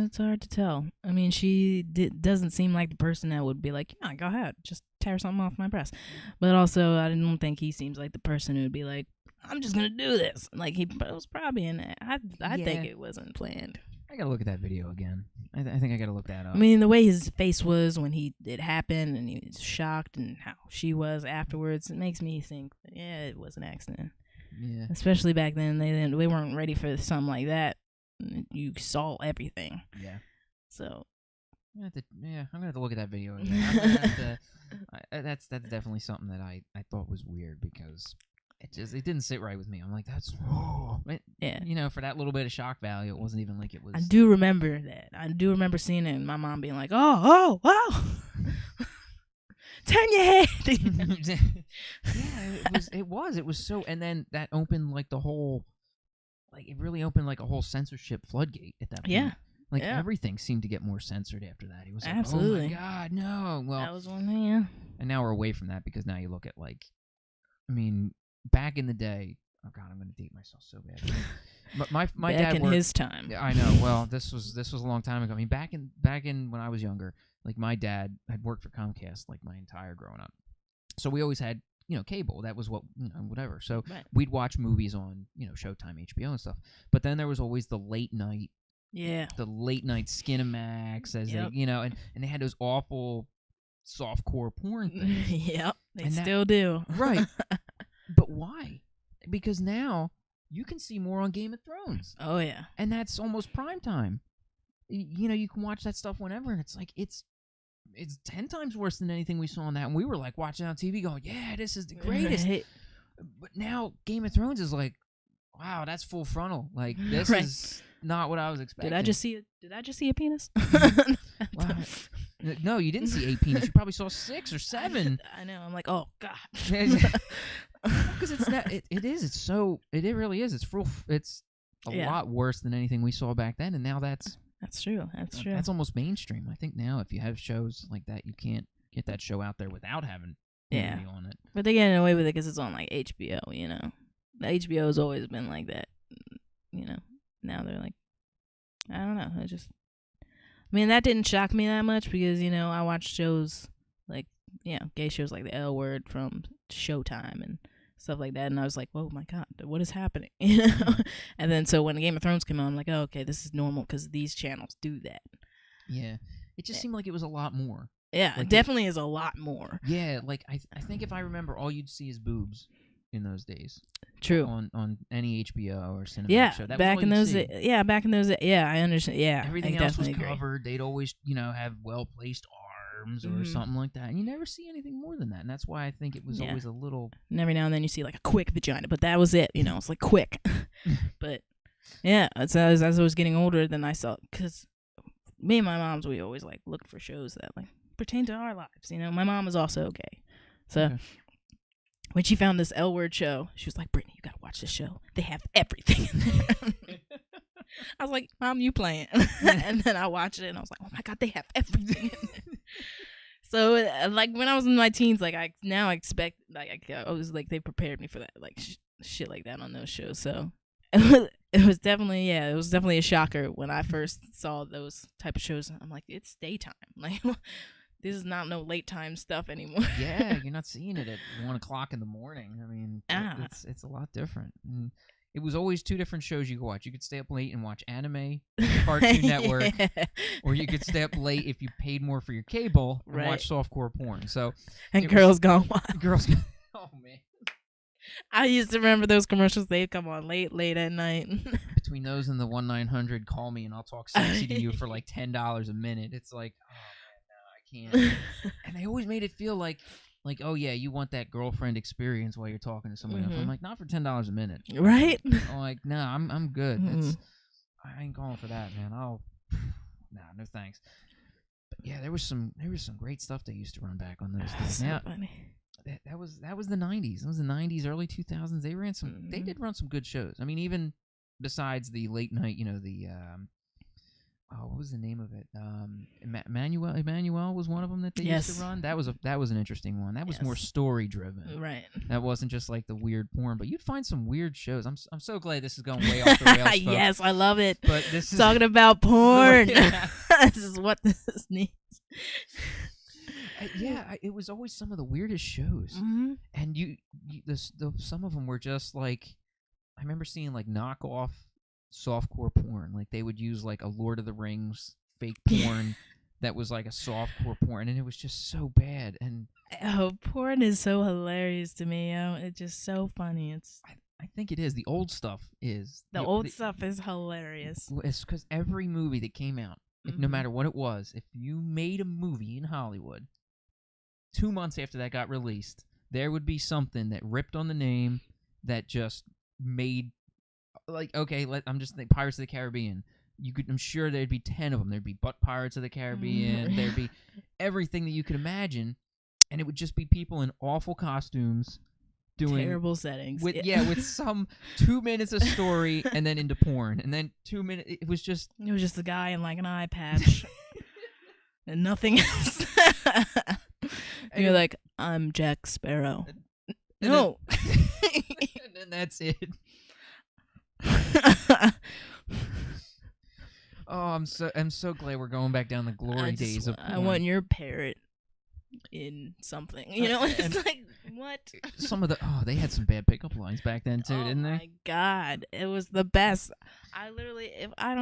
It's hard to tell. I mean, she doesn't seem like the person that would be like, yeah, go ahead, just tear something off my breast. But also, I don't think he seems like the person who would be like, I'm just going to do this. Like, he was probably in it. I think it wasn't planned. I got to look at that video again. I think I got to look that up. I mean, the way his face was when it happened and he was shocked and how she was afterwards, it makes me think, yeah, it was an accident. Yeah. Especially back then, they weren't ready for something like that. You saw everything. Yeah. So. I'm gonna have to look at that video again. That's definitely something that I thought was weird because it didn't sit right with me. I'm like, yeah. For that little bit of shock value, it wasn't even like it was. I do remember that. I do remember seeing it and my mom being like, oh. Turn your head. Yeah, it was so, and then that opened like the whole, like it really opened like a whole censorship floodgate at that point. Yeah. Like everything seemed to get more censored after that. He was like, absolutely. Oh my God, no. Well, that was one thing, yeah. And now we're away from that because now you look at back in the day. Oh God, I'm going to date myself so bad. My back dad in his time. I know. Well, this was a long time ago. I mean, back in when I was younger, like my dad had worked for Comcast like my entire growing up, so we always had cable. That was what whatever. So we'd watch movies on Showtime, HBO, and stuff. But then there was always the late night. Yeah. The late night Skinamax, they, and they had those awful softcore porn things. Yep, they still do. Right. But why? Because now you can see more on Game of Thrones. Oh, yeah. And that's almost prime time. You can watch that stuff whenever, and it's like, it's 10 times worse than anything we saw on that. And we were like watching on TV going, yeah, this is the greatest. Right. But now Game of Thrones is like, wow, that's full frontal. Like, this is not what I was expecting. Did I just see a penis? Wow. No, you didn't see 8 penis. You probably saw 6 or 7. I know. I'm like, oh God. Because it's not. It is. It's so. It really is. It's It's a lot worse than anything we saw back then. And now that's true. That's true. That's almost mainstream. I think now if you have shows like that, you can't get that show out there without having nudity on it. But they're getting away with it because it's on like HBO. The HBO has always been like that. Now they're like, I don't know. That didn't shock me that much because, I watched shows like, gay shows like The L Word from Showtime and stuff like that. And I was like, oh my God, what is happening? And then so when Game of Thrones came on, I'm like, oh, okay, this is normal because these channels do that. Yeah. It just seemed like it was a lot more. Yeah, it definitely is a lot more. Yeah, like I think if I remember, all you'd see is boobs in those days. True. On any HBO or cinema show. That back was in those back in those I understand. Yeah, everything else was covered. They'd always have well placed arms or something like that, and you never see anything more than that. And that's why I think it was always a little. And every now and then you see like a quick vagina, but that was it. It's like quick. But yeah, as I was getting older, then I saw because me and my moms we always like looked for shows that like pertain to our lives. My mom is also gay, so. Okay. When she found this L Word show, she was like, Brittany, you gotta watch this show. They have everything in there. I was like, Mom, you playing. And then I watched it and I was like, oh my God, they have everything in there. So like when I was in my teens, like I expect, like I was like, they prepared me for that, like shit like that on those shows. So it was definitely a shocker when I first saw those type of shows. I'm like, it's daytime. Like, this is not no late time stuff anymore. Yeah, you're not seeing it at 1 o'clock in the morning. I mean, it's a lot different. And it was always 2 different shows you could watch. You could stay up late and watch anime, Cartoon Network, or you could stay up late if you paid more for your cable and watch softcore porn. So Girls Gone Wild. Girls. Oh man. I used to remember those commercials. They'd come on late at night. Between those and the 1-900 call me and I'll talk sexy to you for like $10 a minute. It's like. And they always made it feel like like, oh yeah, you want that girlfriend experience while you're talking to somebody else. I'm like, not for $10 a minute, right? I'm like, nah, I'm good. I ain't going for that, man. Nah, no thanks. But yeah, there was some great stuff they used to run back on those days. So funny. That was the 90s. It was the 90s, early 2000s. They ran some. They did run some good shows. I mean, even besides the late night, the what was the name of it? Emmanuel was one of them that they used to run. That was an interesting one. That was more story driven. Right. That wasn't just like the weird porn, but you'd find some weird shows. I'm so glad this is going way off the rails. Folks. Yes, I love it. But this is talking about porn. This is what this needs. Yeah, it was always some of the weirdest shows, and some of them were just like, I remember seeing like knockoff softcore porn. Like they would use like a Lord of the Rings fake porn that was like a softcore porn, and it was just so bad. And porn is so hilarious to me. It's just so funny. I think it is. The old stuff is stuff is hilarious. It's because every movie that came out, no matter what it was, if you made a movie in Hollywood, 2 months after that got released, there would be something that ripped on the name that just made, like, okay, I'm just thinking Pirates of the Caribbean. I'm sure there'd be 10 of them. There'd be Butt Pirates of the Caribbean. There'd be everything that you could imagine, and it would just be people in awful costumes doing terrible settings. With some 2 minutes of story and then into porn, and then 2 minutes. It was just a guy in like an eye patch and nothing else. And you're like, I'm Jack Sparrow. No. And then that's it. Oh, I'm so glad we're going back down the glory days of porn. I want your parrot in something. It's like, what? Some of they had some bad pickup lines back then too, didn't they? Oh my God, it was the best. I literally, if I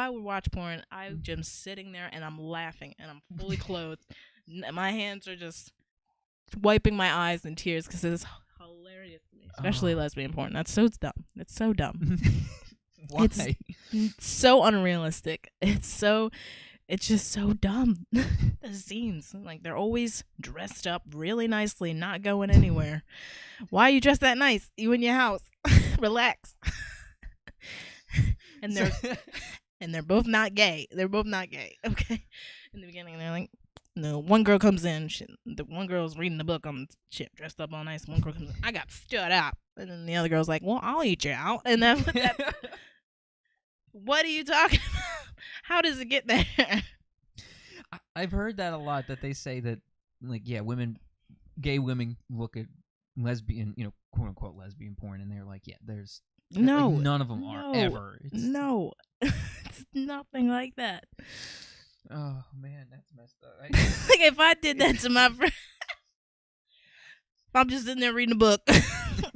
would watch porn, I'm just sitting there and I'm laughing and I'm fully clothed. My hands are just wiping my eyes in tears because it's hilarious to me, especially lesbian porn. That's so dumb. It's so dumb. Why? It's so unrealistic. It's just so dumb. The scenes, like, they're always dressed up really nicely, not going anywhere. Why are you dressed that nice? You in your house. Relax. And they're both not gay. They're both not gay. Okay. In the beginning, they're like, no. One girl comes in. The one girl's reading the book. I'm dressed up all nice. One girl comes in. I got stood up. And then the other girl's like, well, I'll eat you out. And then what are you talking about? How does it get there? I've heard that a lot. That they say that, like, yeah, gay women look at lesbian, quote unquote lesbian porn, and they're like, yeah, there's. No, like, none of them are ever. No, it's nothing like that. Oh man, that's messed up. Like, if I did that to my friend, I'm just sitting there reading a book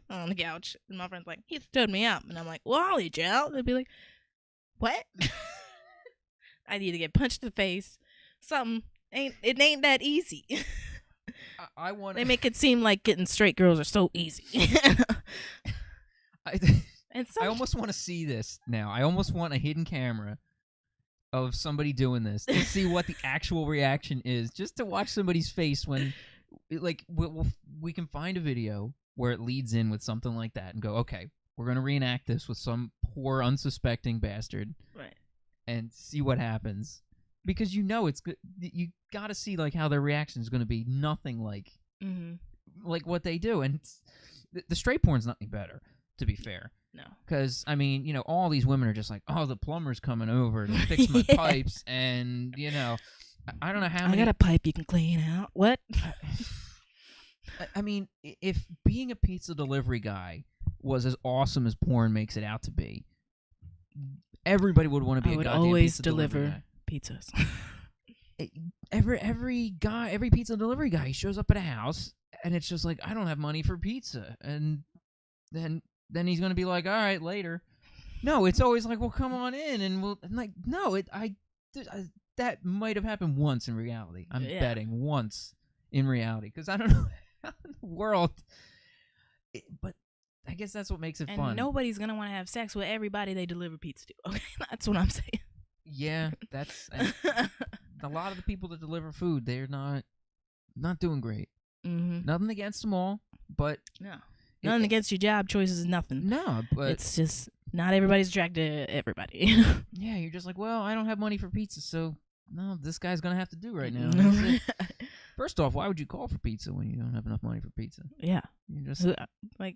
on the couch, and my friend's like, he stood me up, and I'm like, well, I'll eat you out. They'd be like, what? I need to get punched in the face. Something it ain't that easy. I want. They make it seem like getting straight girls are so easy. I almost want to see this now. I almost want a hidden camera of somebody doing this to see what the actual reaction is, just to watch somebody's face when, like, we can find a video where it leads in with something like that and go, okay, we're going to reenact this with some poor, unsuspecting bastard. Right. And see what happens. Because it's good. You got to see, like, how their reaction is going to be nothing like like what they do. And the straight porn's not any better, to be fair. No. Because, I mean, all these women are just like, oh, the plumber's coming over to fix my pipes. And, I don't know how many... I got a pipe you can clean out. What? I mean, if being a pizza delivery guy was as awesome as porn makes it out to be, everybody would want to be a goddamn pizza delivery guy. Pizzas. Every pizza delivery guy shows up at a house, and it's just like, I don't have money for pizza. And then he's going to be like, all right, later. No, it's always like, well, come on in, and we'll... I'm like, no, that might have happened once in reality. I'm betting once in reality, because I don't know how in the world... but I guess that's what makes it fun. And nobody's going to want to have sex with everybody they deliver pizza to. Okay, that's what I'm saying. Yeah, that's... a lot of the people that deliver food, they're not not doing great. Mm-hmm. Nothing against them all, but no, nothing against your job choices. Nothing. No, but it's just not everybody's attracted to everybody. Yeah, you're just like, well, I don't have money for pizza, so no, this guy's gonna have to do right now. First off, why would you call for pizza when you don't have enough money for pizza? Yeah, you're just like,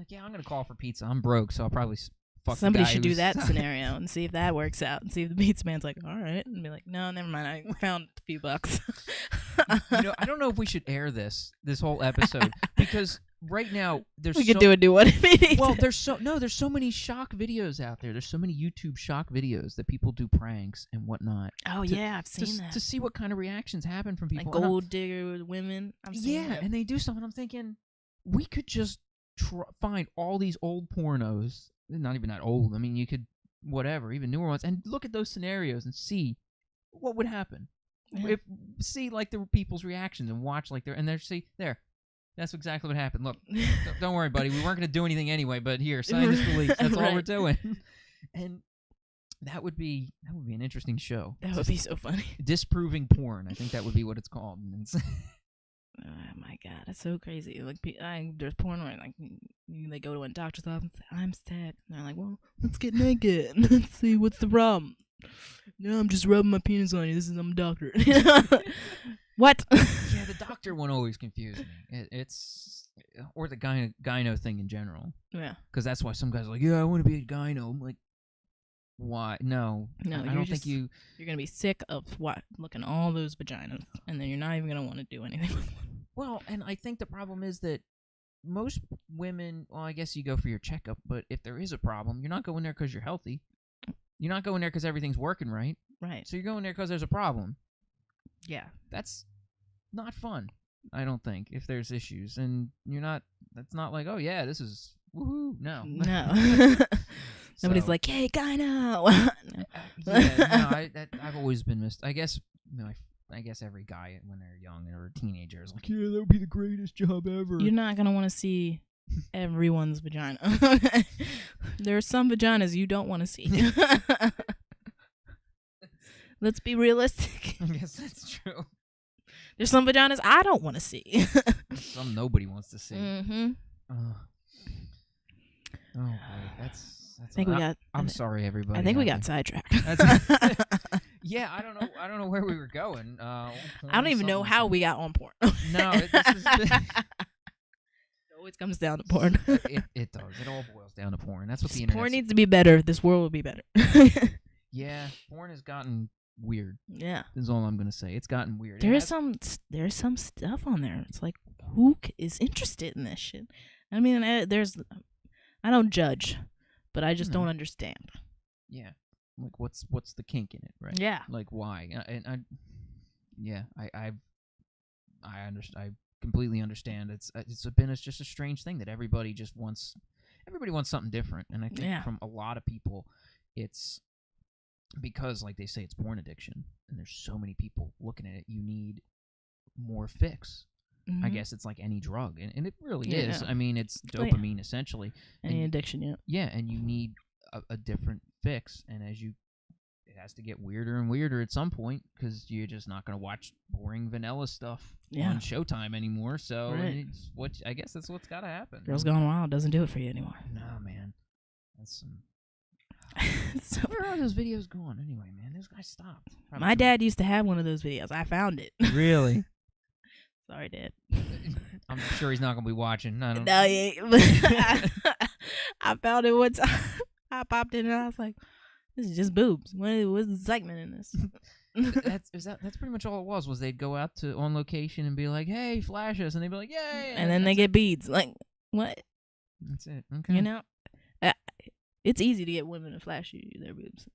yeah, I'm gonna call for pizza. I'm broke, so I'll probably fuck. Somebody should do that scenario and see if that works out, and see if the pizza man's like, all right, and be like, no, never mind, I found a few bucks. I don't know if we should air this whole episode because right now we could do a new one. Well, there's so many shock videos out there. There's so many YouTube shock videos that people do pranks and whatnot. Oh yeah, I've seen that. To see what kind of reactions happen from people. Like gold digger women. I've seen that. And they do something. I'm thinking we could just find all these old pornos. Not even that old. I mean, you could whatever, even newer ones, and look at those scenarios and see what would happen. Yeah. See like the people's reactions and watch like they're that's exactly what happened. Look, don't worry, buddy. We weren't going to do anything anyway, but here, sign this release. That's all we're doing. And that would be an interesting show. That would be so funny. Disproving porn. I think that would be what it's called. Oh my god, it's so crazy. Like, there's porn where like they go to a doctor's office and say, "I'm sick," and they're like, "Well, let's get naked. Let's see what's the problem." No, I'm just rubbing my penis on you. I'm a doctor. What? Yeah, the doctor one always confused me. It's or the gyno thing in general. Yeah, because that's why some guys are like, "Yeah, I want to be a gyno." I'm like, why? No, I don't think you're gonna be sick of looking all those vaginas, and then you're not even gonna want to do anything with them. Well, and I think the problem is that most women, well, I guess you go for your checkup, but if there is a problem, you're not going there because you're healthy. You're not going there because everything's working right. Right. So you're going there because there's a problem. Yeah. That's not fun, I don't think, if there's issues. And that's not like, oh, yeah, this is woohoo. No. Nobody's like, hey, gyno. I've always been missed. I guess every guy when they're young or a teenager is like, yeah, that would be the greatest job ever. You're not going to want to see everyone's vagina. There are some vaginas you don't want to see. Let's be realistic. I guess that's true. There's some vaginas I don't want to see. Some nobody wants to see. Mm-hmm. Oh boy, I'm sorry, everybody. I think we got sidetracked. Yeah, I don't know where we were going. I don't even know how we got on porn. No, it always comes down to porn. It does. It all boils down to porn. That's what the internet. Porn needs to be better. This world will be better. Yeah, porn has gotten weird. Yeah, is all I'm gonna say. It's gotten weird. There's some stuff on there. It's like, who is interested in this shit? I mean, I don't judge, but I just don't understand. Yeah, like what's the kink in it, right? Yeah, like why? I understand. I completely understand. It's just a strange thing that everybody wants something different, and I think from a lot of people, it's because, like they say, it's porn addiction, and there's so many people looking at it. You need more fix. Mm-hmm. I guess it's like any drug, and it really is. I mean, it's dopamine essentially. Any addiction, yeah. Yeah, and you need a different fix, and it has to get weirder and weirder at some point because you're just not going to watch boring vanilla stuff on Showtime anymore. So I guess that's what's got to happen. Girls Gone Wild doesn't do it for you anymore. No, man, that's some. Where are those videos going anyway, man? Those guys stopped. My dad used to have one of those videos. I found it. Really? Sorry, Dad. I'm sure he's not gonna be watching. I don't. No, he ain't. I found it one time. I popped in and I was like, "This is just boobs. What's the excitement in this?" That's pretty much all it was. They'd go out on location and be like, "Hey, flash us," and they'd be like, "Yay!" And then they get beads. Like, what? That's it. Okay. You know. It's easy to get women to flash you their boobs.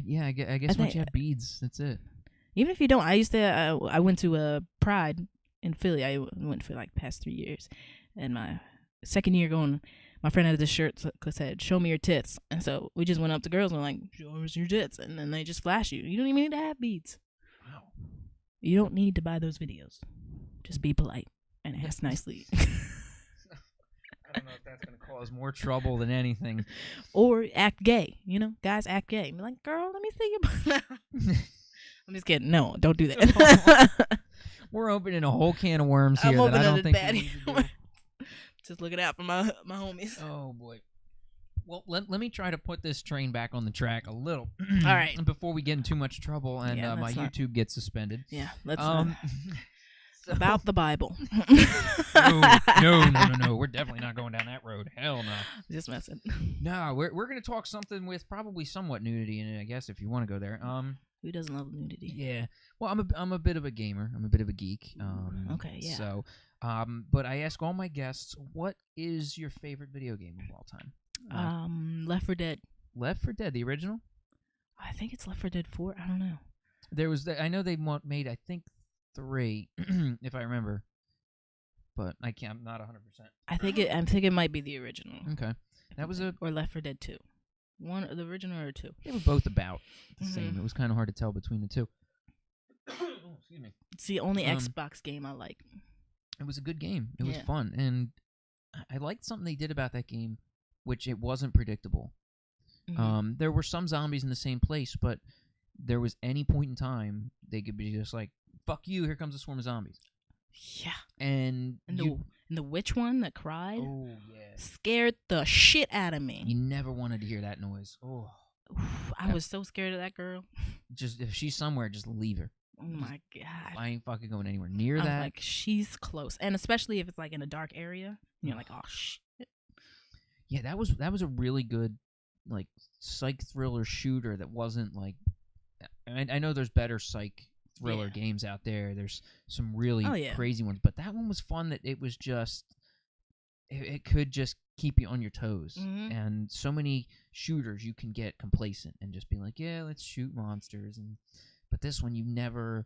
Yeah, I guess once you have beads, that's it. Even if you don't, I went to a Pride in Philly. I went for like past 3 years, and my second year going, my friend had this shirt that said, "Show me your tits," and so we just went up to girls and were like, "Show us your tits," and then they just flash you. You don't even need to have beads. Wow. You don't need to buy those videos. Just be polite and ask nicely. I don't know if that's going to cause more trouble than anything. Or act gay. You know, guys act gay. Be like, "Girl, let me see your butt." I'm just kidding. No, don't do that. We're opening a whole can of worms I'm here that I don't think we need to do. Just looking out for my homies. Oh boy. Well, let me try to put this train back on the track a little. All right. Before we get in too much trouble and my YouTube gets suspended. Yeah, let's about the Bible. No. We're definitely not going down that road. Hell no. Just messing. No, we're going to talk something with probably somewhat nudity in it, I guess, if you want to go there. Who doesn't love nudity? Yeah. Well, I'm a bit of a gamer. I'm a bit of a geek. Okay, yeah. So, but I ask all my guests, what is your favorite video game of all time? Left 4 Dead. Left 4 Dead, the original? I think it's Left 4 Dead 4. I don't know. There was I know they made, I think, 3, if I remember, but I'm not 100%. I think it might be the original. Okay, that was or Left 4 Dead 2. One, the original or 2. They were both about the same. It was kind of hard to tell between the two. Oh, excuse me. It's the only Xbox game I like. It was a good game. It was fun, and I liked something they did about that game, which it wasn't predictable. There were some zombies in the same place, but there was any point in time they could be just like, fuck you, here comes a swarm of zombies. Yeah. And the witch one that cried yeah, scared the shit out of me. You never wanted to hear that noise. Oh, I was so scared of that girl. Just if she's somewhere, just leave her. Oh my god. I ain't fucking going anywhere near that. I'm like, she's close. And especially if it's like in a dark area, you're like, oh shit. Yeah, that was a really good like psych thriller shooter that wasn't like I know there's better psych thriller games out there. There's some really crazy ones, but that one was fun. That it was just it could just keep you on your toes. And so many shooters you can get complacent and just be like, yeah, let's shoot monsters. But this one you never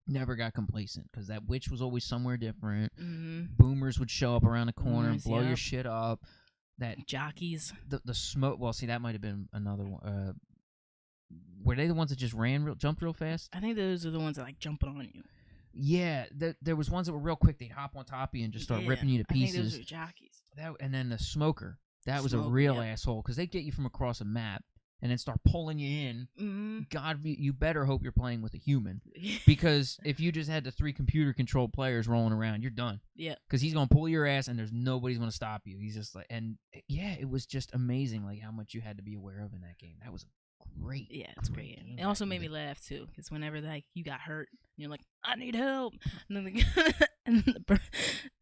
got complacent because that witch was always somewhere different. Boomers would show up around the corner and blow your shit up. That jockeys, the smoke. Well, see, that might have been another one. Were they the ones that just jumped real fast? I think those are the ones that like jumping on you. Yeah, there was ones that were real quick. They'd hop on top of you and just start ripping you to pieces. I think those are jockeys. And then the smoker. That was a real asshole because they'd get you from across a map and then start pulling you in. God, you better hope you're playing with a human because if you just had the 3 computer-controlled players rolling around, you're done. Yeah. Because he's going to pull your ass and there's nobody's going to stop you. He's just like, and yeah, it was just amazing like how much you had to be aware of in that game. That was great. Yeah, it's great. It also made me laugh too because whenever like you got hurt, and you're like, I need help, and then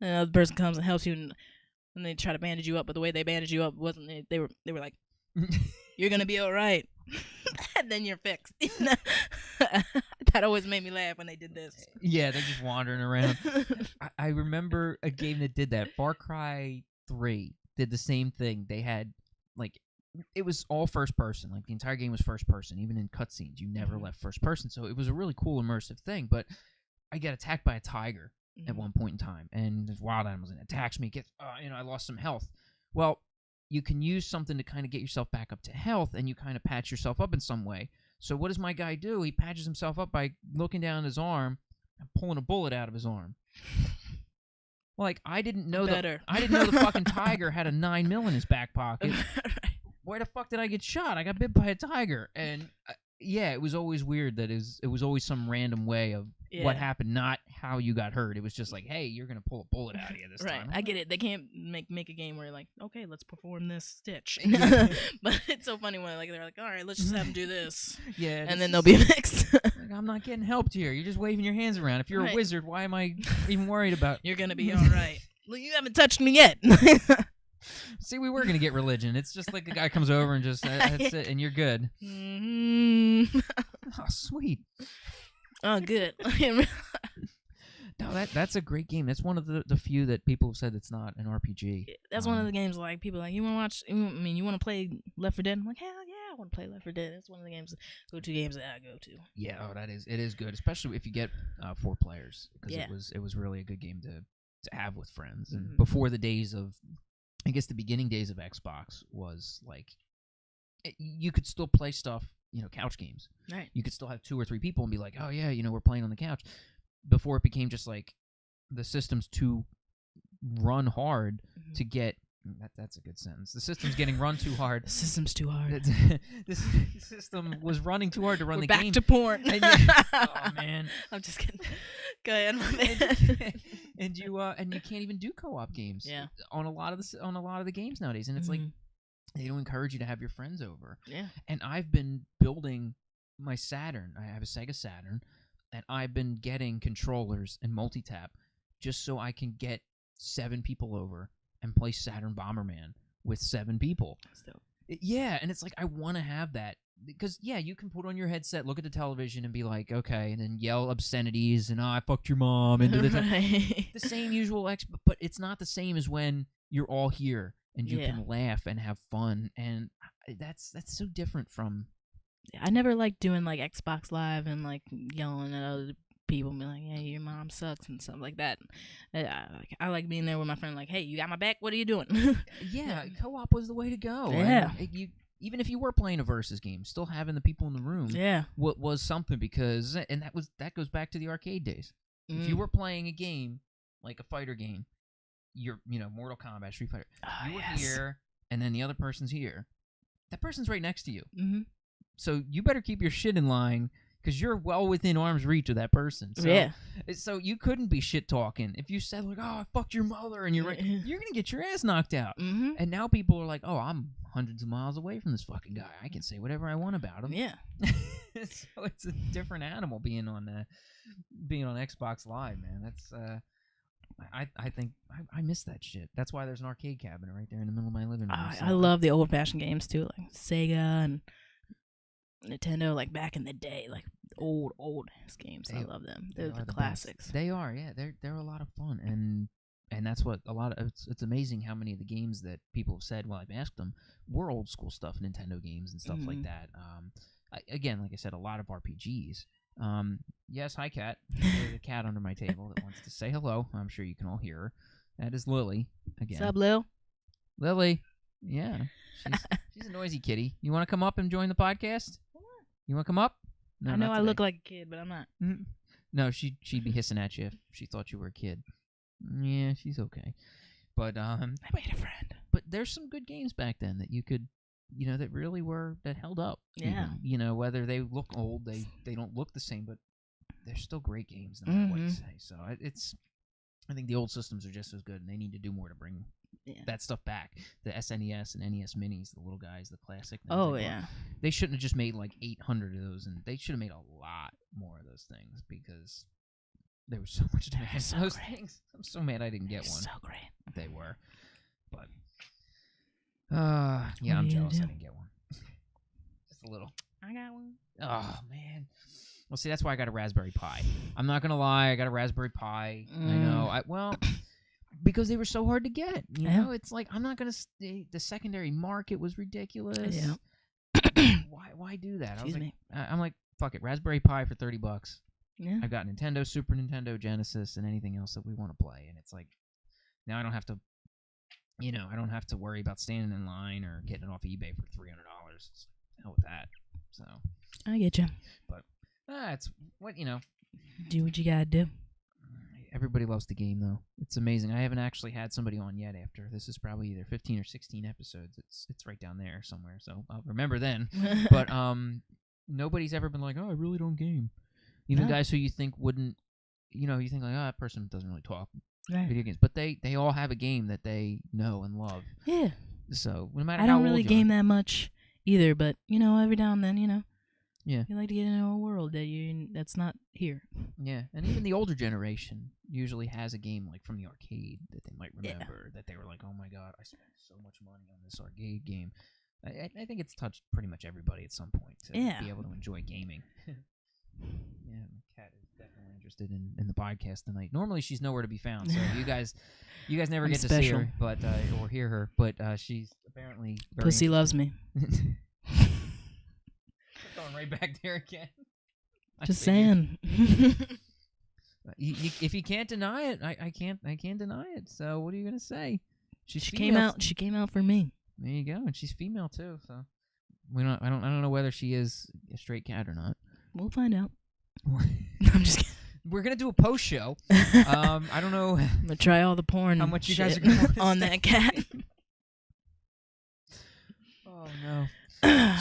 the person comes and helps you, and they try to bandage you up, but the way they bandage you up wasn't it? They were like, you're gonna be all right, and then you're fixed. That always made me laugh when they did this. Yeah, they're just wandering around. I remember a game that did that. Far Cry 3 did the same thing. They had like. It was all first person. Like the entire game was first person. Even in cutscenes, you never left first person. So it was a really cool immersive thing. But I got attacked by a tiger at one point in time, and there's wild animals and it attacks me. I lost some health. Well, you can use something to kind of get yourself back up to health, and you kind of patch yourself up in some way. So what does my guy do? He patches himself up by looking down his arm and pulling a bullet out of his arm. Like I didn't know the fucking tiger had a 9mm in his back pocket. Where the fuck did I get shot? I got bit by a tiger. And, it was always weird that it was always some random way of what happened, not how you got hurt. It was just like, hey, you're going to pull a bullet out of you this time. I get it. They can't make a game where you're like, okay, let's perform this stitch. But it's so funny when they're like, all right, let's just have them do this. Yeah. And then they'll be mixed. Like, I'm not getting helped here. You're just waving your hands around. If you're a wizard, why am I even worried about You're going to be all right. Well, you haven't touched me yet. See, we were going to get religion. It's just like the guy comes over and just, that's it, and you're good. Oh, sweet. Oh, good. No, that's a great game. That's one of the few that people have said it's not an RPG. That's one of the games like people are like, you want to watch, you want to play Left 4 Dead? I'm like, hell yeah, I want to play Left 4 Dead. It's one of the go-to games that I go to. Yeah, it is good, especially if you get 4 players, because it was really a good game to have with friends. And before the days of, I guess the beginning days of Xbox was like, you could still play stuff, couch games. Right. You could still have 2 or 3 people and be like, oh yeah, we're playing on the couch. Before it became just like the system's too run hard to get That's a good sentence. The system's getting run too hard. The system's too hard. This system was running too hard to run the game. Back to porn. Oh man, I'm just kidding. Go ahead, my man. And you can't even do co-op games. Yeah. On a lot of the games nowadays, and it's like they don't encourage you to have your friends over. Yeah. And I've been building my Saturn. I have a Sega Saturn, and I've been getting controllers and multi-tap just so I can get 7 people over and play Saturn Bomberman with 7 people. Yeah, and it's like I want to have that because you can put on your headset, look at the television, and be like, okay, and then yell obscenities and I fucked your mom and the same usual but it's not the same as when you're all here and you can laugh and have fun, and that's so different from. I never liked doing like Xbox Live and like yelling at other people and be like, "Hey, your mom sucks" and stuff like that. I like being there with my friend. Like, "Hey, you got my back? What are you doing?" Yeah, co-op was the way to go. Yeah, even if you were playing a versus game, still having the people in the room, was something because, and that goes back to the arcade days. If you were playing a game like a fighter game, Mortal Kombat, Street Fighter, you were here, and then the other person's here. That person's right next to you. Mm-hmm. So you better keep your shit in line because you're well within arm's reach of that person. So you couldn't be shit talking. If you said like, "Oh, I fucked your mother," and you're right, you're gonna get your ass knocked out. Mm-hmm. And now people are like, "Oh, I'm hundreds of miles away from this fucking guy. I can say whatever I want about him." Yeah. So it's a different animal being on Xbox Live, man. That's I think I miss that shit. That's why there's an arcade cabinet right there in the middle of my living room. I love the old-fashioned games too, like Sega and Nintendo, like back in the day, like old games. I love them. They're the classics. Best. They are, yeah. They're a lot of fun, and that's what a lot of. It's amazing how many of the games that people have said. Well, I've asked them were old school stuff, Nintendo games and stuff like that. Again, like I said, a lot of RPGs. Yes, hi, cat. There's a cat under my table that wants to say hello. I'm sure you can all hear her. That is Lily again. What's up, Lil? Lily. Yeah, she's a noisy kitty. You want to come up and join the podcast? You want to come up? No, I know I look like a kid, but I'm not. Mm-hmm. No, she'd be hissing at you if she thought you were a kid. Yeah, she's okay. But I made a friend. But there's some good games back then that you could, that really that held up. Yeah. Even, whether they look old, they don't look the same, but they're still great games, no matter what you say. So I think the old systems are just as good, and they need to do more to bring that stuff back. The SNES and NES minis, the little guys, the classic. Oh, yeah. They shouldn't have just made like 800 of those, and they should have made a lot more of those things because there was so much demand for those things. I'm so mad I didn't get one. So great. They were. But, I'm jealous I didn't get one. Just a little. I got one. Oh, man. Well, see, that's why I got a Raspberry Pi. I'm not going to lie. I got a Raspberry Pi. I know. Because they were so hard to get. It's like, I'm not going to stay. The secondary market was ridiculous. Yeah. Why do that? Excuse me. I'm like, fuck it. Raspberry Pi for $30. Yeah. I've got Nintendo, Super Nintendo, Genesis, and anything else that we want to play. And it's like, now I don't have to, I don't have to worry about standing in line or getting it off eBay for $300. It's hell with that. So. I get you. But, it's what, Do what you gotta do. Everybody loves the game, though. It's amazing. I haven't actually had somebody on yet after. This is probably either 15 or 16 episodes. It's right down there somewhere, so I'll remember then. But nobody's ever been like, oh, I really don't game. Even guys who you think wouldn't, you think like, oh, that person doesn't really talk video games. But they all have a game that they know and love. Yeah. So no matter I how don't really old game that much either, but, every now and then, Yeah. You like to get into a world that's not here. Yeah, and even the older generation usually has a game like from the arcade that they might remember that they were like, oh my god, I spent so much money on this arcade game. I think it's touched pretty much everybody at some point to be able to enjoy gaming. Yeah, my cat is definitely interested in the podcast tonight. Normally she's nowhere to be found, so you guys never get to see her, but or hear her. But she's apparently very Pussy loves me. Going right back there again. Just saying. If you can't deny it, I can't deny it. So what are you gonna say? She came out. She came out for me. There you go, and she's female too. So I don't know whether she is a straight cat or not. We'll find out. I'm just kidding. We're gonna do a post show. I don't know. I'm gonna try all the porn. How much you guys are gonna on that cat? Oh no.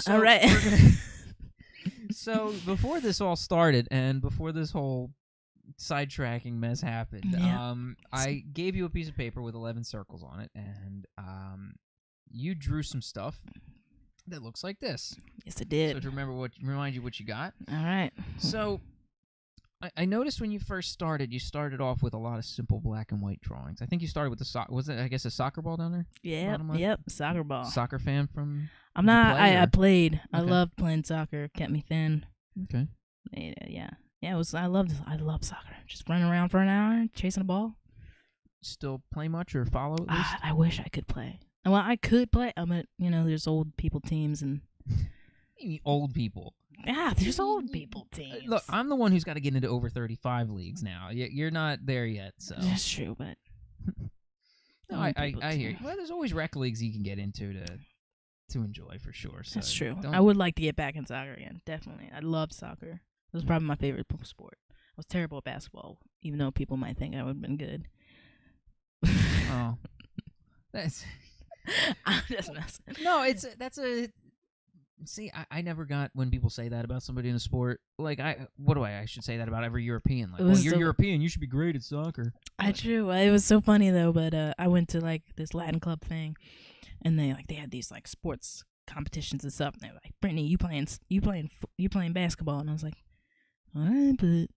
All right. So before this all started, and before this whole sidetracking mess happened, I gave you a piece of paper with 11 circles on it, and you drew some stuff that looks like this. Yes, I did. So to remind you what you got. All right. So I noticed when you first started, you started off with a lot of simple black and white drawings. I think you started with was it, I guess, a soccer ball down there? Yep, soccer ball. Soccer fan from... I'm not. I played. Okay. I loved playing soccer. Kept me thin. Okay. Yeah. It was. I loved soccer. Just running around for an hour, chasing a ball. Still play much or follow at least? I wish I could play. Well, I could play. There's old people teams and. You mean old people? Yeah, there's old people teams. Look, I'm the one who's got to get into over 35 leagues now. You're not there yet, so. That's true, but. No, I hear you. Well, there's always rec leagues you can get into to enjoy for sure. So that's true. I would like to get back in soccer again. Definitely. I loved soccer. It was probably my favorite sport. I was terrible at basketball, even though people might think I would have been good. Oh. That's... I'm just messing. No, see, I never got when people say that about somebody in a sport. Like, I should say that about every European. Like, well, you're European, you should be great at soccer. True. It was so funny, though, but I went to, like, this Latin club thing, and they had these, like, sports competitions and stuff, and they were like, Brittany, you playing basketball? And I was like, all right, but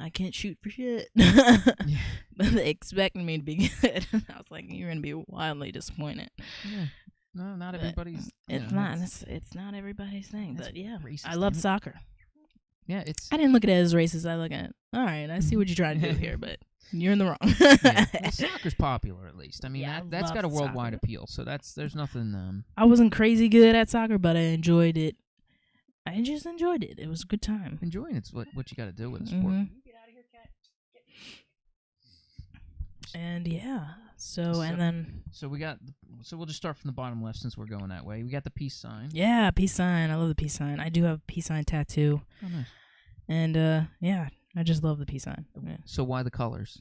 I can't shoot for shit. But they expected me to be good. I was like, you're going to be wildly disappointed. Yeah. No, not everybody's. It's not everybody's thing. But yeah, racist, I love soccer. Yeah, I didn't look at it as racist. I look at it. All right, I see what you're trying to do here, but you're in the wrong. Yeah. Well, soccer's popular, at least. I mean, that's got a worldwide appeal. So there's nothing. I wasn't crazy good at soccer, but I enjoyed it. I just enjoyed it. It was a good time. Enjoying it's what you got to do with a sport. Mm-hmm. Get out of here, cat. And yeah, so we'll just start from the bottom left since we're going that way. We got the peace sign. Yeah, peace sign. I love the peace sign. I do have a peace sign tattoo. Oh, nice. And yeah, I just love the peace sign. Yeah. So why the colors?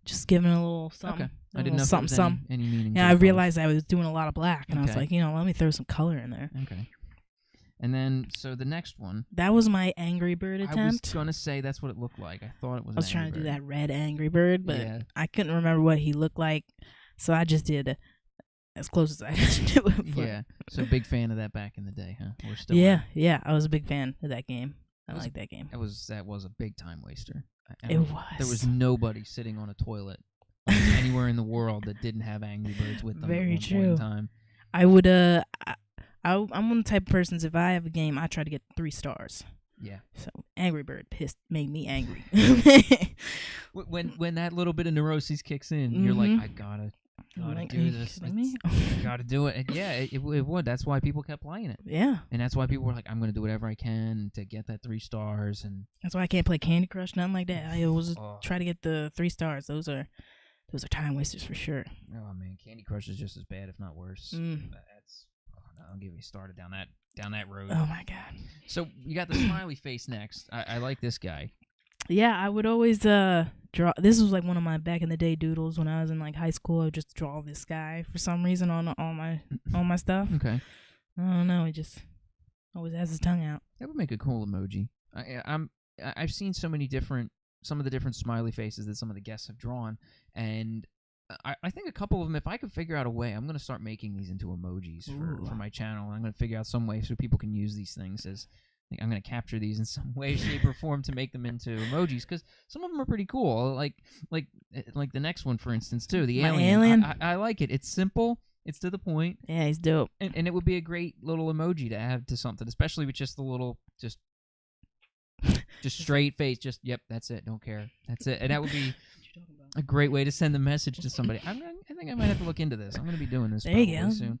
Just giving a little something. Okay. I didn't know if there was any meaning. Yeah, I realized I was doing a lot of black, and I was like, let me throw some color in there. Okay. And then, so the next one. That was my Angry Bird attempt. I was going to say that's what it looked like. I thought it was I was trying to do that red Angry Bird, but I couldn't remember what he looked like, so I just did as close as I could do it. Yeah. So big fan of that back in the day, huh? We're still yeah. I was a big fan of that game. I like that game. That was a big time waster. It was. There was nobody sitting on a toilet anywhere in the world that didn't have Angry Birds with them. Very at one true. Point in time. I would I'm one of the type of persons, if I have a game, I try to get 3 stars. Yeah. So Angry Bird made me angry. when that little bit of neuroses kicks in, you're like, I gotta do this. I gotta do it. And yeah, it would. That's why people kept playing it. Yeah. And that's why people were like, I'm gonna do whatever I can to get that 3 stars. And that's why I can't play Candy Crush, nothing like that. I always try to get the 3 stars. Those are time wasters for sure. Oh man, Candy Crush is just as bad, if not worse. I'll get me started down that road. Oh my god! So you got the smiley face next. I like this guy. Yeah, I would always draw. This was like one of my back in the day doodles when I was in like high school. I would just draw this guy for some reason on my stuff. Okay. I don't know. He just always has his tongue out. That would make a cool emoji. I've seen some of the different smiley faces that some of the guests have drawn, and I think a couple of them, if I could figure out a way, I'm going to start making these into emojis for my channel. I'm going to figure out some way so people can use these things as... I'm going to capture these in some way, shape, or form to make them into emojis, because some of them are pretty cool. Like the next one, for instance, too. The alien. I like it. It's simple. It's to the point. Yeah, he's dope. And it would be a great little emoji to add to something, especially with just the little... Just straight face. Just, yep, that's it. Don't care. That's it. And that would be... a great way to send a message to somebody. I think I might have to look into this. I'm going to be doing this probably soon.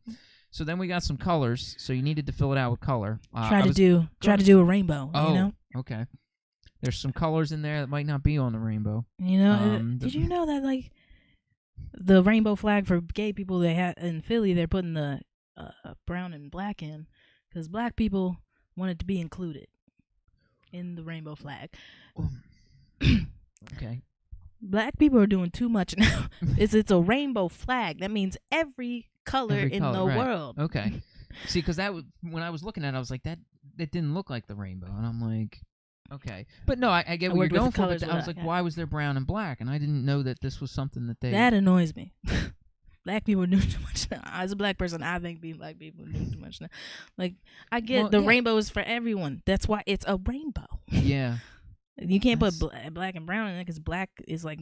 So then we got some colors. So you needed to fill it out with color. Try to do a rainbow. Oh, you know? Okay. There's some colors in there that might not be on the rainbow. You know, did you know that like the rainbow flag for gay people they had in Philly, they're putting the brown and black in because black people wanted to be included in the rainbow flag. Okay. Black people are doing too much now. It's a rainbow flag. That means every color in the world. Okay. See, because that when I was looking at it, I was like, that didn't look like the rainbow, and I'm like, okay, but no, I get what you're going for. But I was like, why was there brown and black? And I didn't know that this was something that they. That annoys me. Black people do too much now. As a black person, I think black people do too much now. Like, I get rainbow is for everyone. That's why it's a rainbow. Yeah. You can't put black and brown in it because black is like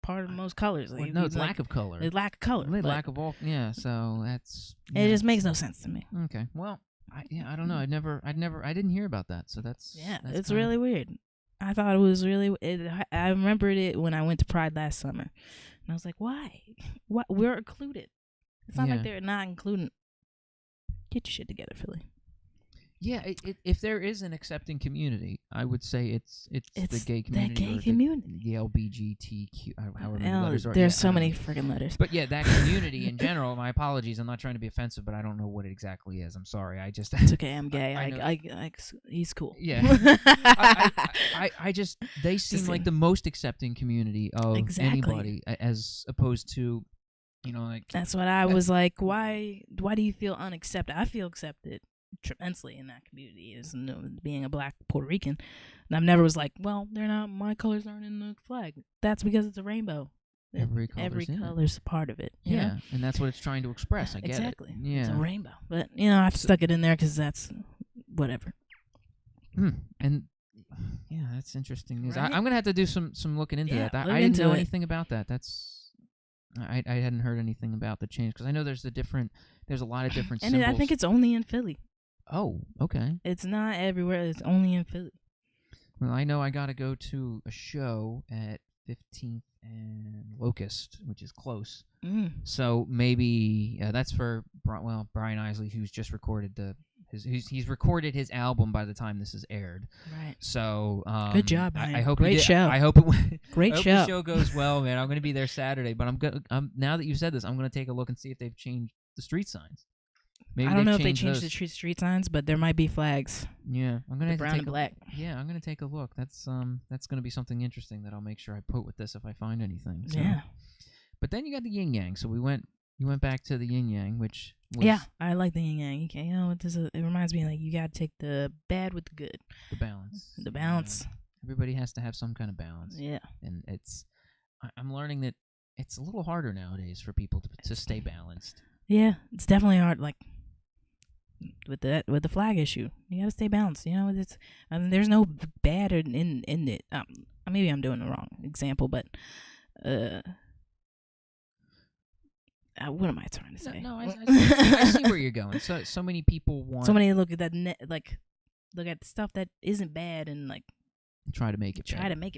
part of most colors. Like, no, it's lack of color. It's lack of color. Lack of all. Yeah. So that's. It just makes no sense to me. Okay. Well, I don't know. I didn't hear about that. So that's. Yeah, it's really weird. I thought it was really. I remembered it when I went to Pride last summer. And I was like, why? What? We're included. It's not like they're not including. Get your shit together, Philly. Yeah, if there is an accepting community, I would say it's the gay community. The gay community. The LBGTQ, however many letters are. There's so many freaking letters. But yeah, that community in general, my apologies, I'm not trying to be offensive, but I don't know what it exactly is. I'm sorry. It's okay, I'm gay. He's cool. Yeah. I just, they seem like the most accepting community of anybody, as opposed to, like. That's what I was like, why do you feel unaccepted? I feel accepted tremendously in that community as being a black Puerto Rican, and I've never was like, well, they're not, my colors aren't in the flag. That's because it's a rainbow. Every color's a part of it. Yeah, and that's what it's trying to express. I get exactly. it. Yeah, it's a rainbow, but I've stuck it in there because that's whatever. And yeah, that's interesting news. Right? I'm gonna have to do some looking into that. I didn't know anything about that. I hadn't heard anything about the change because I know there's a lot of different and symbols. I think it's only in Philly. Oh, okay. It's not everywhere. It's only in Philly. Well, I know I got to go to a show at 15th and Locust, which is close. So maybe that's for Brian Isley, who's just recorded he's recorded his album by the time this is aired. Right. So good job, Brian. I hope great show. I hope it great show. The show goes well, man. I'm going to be there Saturday, but now that you said this, I'm going to take a look and see if they've changed the street signs. Maybe I don't know if they changed the street signs, but there might be flags. Yeah, I'm gonna brown and black. Yeah, I'm gonna take a look. That's gonna be something interesting that I'll make sure I put with this if I find anything. So. Yeah. But then you got the yin yang. So you went back to the yin yang, which was I like the yin yang. Okay, it reminds me you gotta take the bad with the good. The balance. The balance. Everybody has to have some kind of balance. Yeah. And I'm learning that it's a little harder nowadays for people to stay balanced. Yeah, it's definitely hard. With the flag issue, you gotta stay balanced. There's no bad in it. Maybe I'm doing the wrong example, but what am I trying to say? No, I see where you're going. So many people want. So many look at that look at stuff that isn't bad and try to make it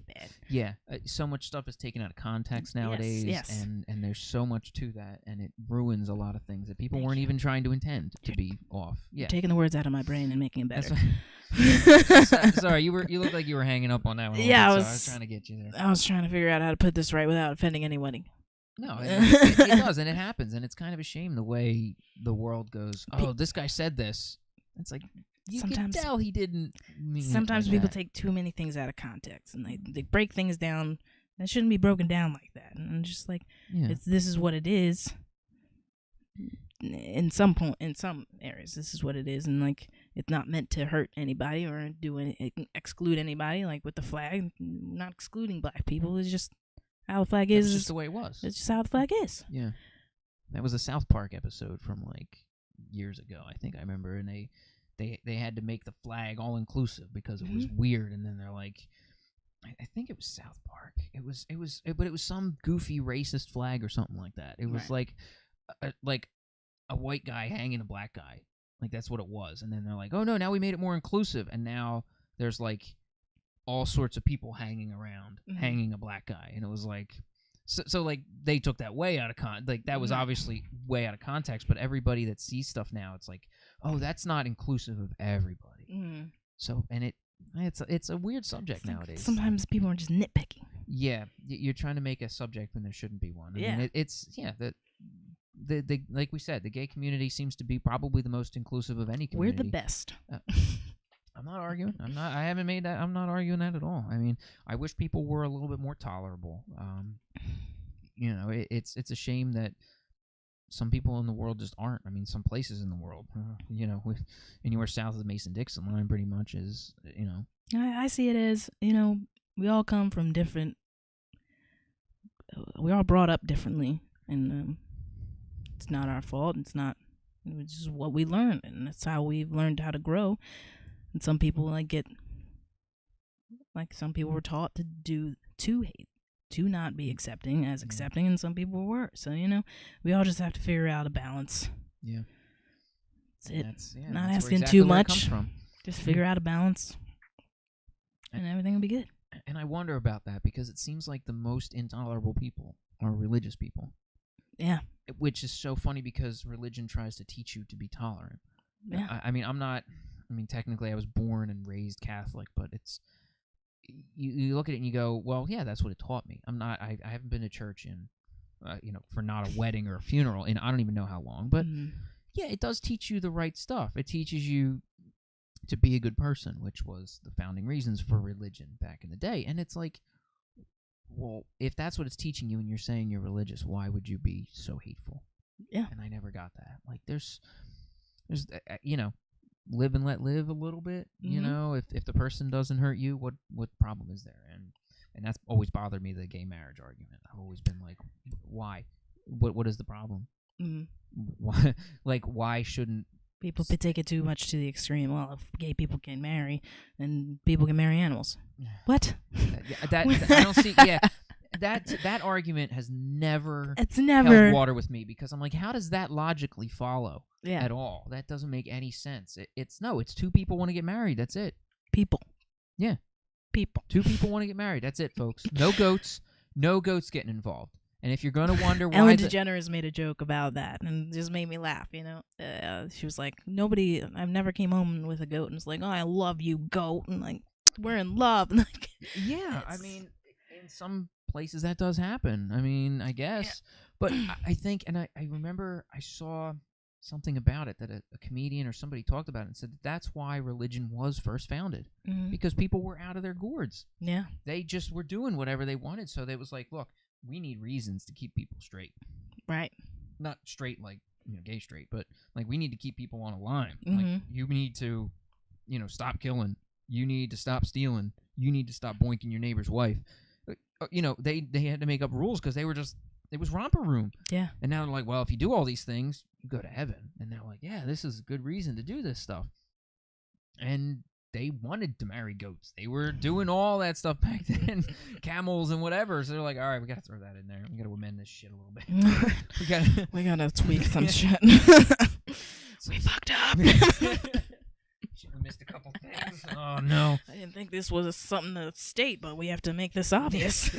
bad. Yeah, so much stuff is taken out of context nowadays, yes. And there's so much to that, and it ruins a lot of things that people weren't even trying to intend to be off. Yeah, you're taking the words out of my brain and making it better. Sorry, you look like you were hanging up on that one. Yeah, I was trying to get you there. I was trying to figure out how to put this right without offending anybody. No, it does, and it happens, and it's kind of a shame the way the world goes. Oh, this guy said this. It's like. You can tell he didn't mean sometimes people take too many things out of context and they break things down that shouldn't be broken down like that. And I'm just like, this is what it is. In some areas, this is what it is, and it's not meant to hurt anybody or exclude anybody. Like with the flag, not excluding black people. It's just how the flag is. It's just the way it was. It's just how the flag is. Yeah, that was a South Park episode from years ago. I think I remember, and they had to make the flag all inclusive because it was weird, and then they're like, I think it was South Park. But it was some goofy racist flag or something like that. It was like a white guy hanging a black guy, that's what it was. And then they're like, oh no, now we made it more inclusive, and now there's all sorts of people hanging around, hanging a black guy, and it was So they took that way out of that was obviously way out of context, but everybody that sees stuff now, it's oh, that's not inclusive of everybody. So, and it's a weird subject nowadays. Sometimes people are just nitpicking. Yeah, you're trying to make a subject when there shouldn't be one. I mean, the like we said, the gay community seems to be probably the most inclusive of any community. We're the best. I'm not arguing. I haven't made that. I'm not arguing that at all. I mean, I wish people were a little bit more tolerable. It's a shame that some people in the world just aren't. I mean, some places in the world, anywhere south of the Mason-Dixon line pretty much is, I see it as, we all come from different, we're all brought up differently, and it's not our fault. It's just what we learned, and that's how we've learned how to grow. And some people some people were taught to hate, to not be accepting as accepting, and some people were. So, we all just have to figure out a balance. Yeah. That's it. Not asking too much. Just figure out a balance, and everything will be good. And I wonder about that, because it seems like the most intolerable people are religious people. Yeah. Which is so funny, because religion tries to teach you to be tolerant. Yeah. Technically I was born and raised Catholic, but it's, you look at it and you go, well, yeah, that's what it taught me. I haven't been to church in, for not a wedding or a funeral in I don't even know how long. But yeah, it does teach you the right stuff. It teaches you to be a good person, which was the founding reasons for religion back in the day. And it's like, well, if that's what it's teaching you and you're saying you're religious, why would you be so hateful? Yeah. And I never got that. Like, there's live and let live a little bit. If the person doesn't hurt you, what problem is there? And that's always bothered me, the gay marriage argument. I've always been like, why? What is the problem? Why? Like, why shouldn't people take it too much to the extreme? Well, if gay people can marry, then people can marry animals. What? I don't see. Yeah, that argument has never held water with me, because I'm like, how does that logically follow at all? That doesn't make any sense. It's two people want to get married. That's it. People. Yeah. People. Two people want to get married. That's it, folks. No goats. No goats getting involved. And if you're going to wonder why... Ellen DeGeneres made a joke about that, and it just made me laugh, She was like, I've never came home with a goat, and it's like, oh, I love you, goat, and like, we're in love. And like, yeah, I mean, in some places that does happen. I mean, I guess. Yeah. But I think, and I remember I saw something about it, that a comedian or somebody talked about it and said that's why religion was first founded, because people were out of their gourds. Yeah. They just were doing whatever they wanted, so they was like, look, we need reasons to keep people straight. Right. Not straight like, gay straight, but like, we need to keep people on a line. Like, you need to, stop killing. You need to stop stealing. You need to stop boinking your neighbor's wife. They had to make up rules, because it was romper room. Yeah. And now they're like, well, if you do all these things, you go to heaven. And they're like, yeah, this is a good reason to do this stuff. And they wanted to marry goats. They were doing all that stuff back then, camels and whatever. So they're like, all right, we got to throw that in there. We got to amend this shit a little bit. we got to tweak some shit. We fucked up. We missed a couple things. Oh, no. I didn't think this was something to state, but we have to make this obvious.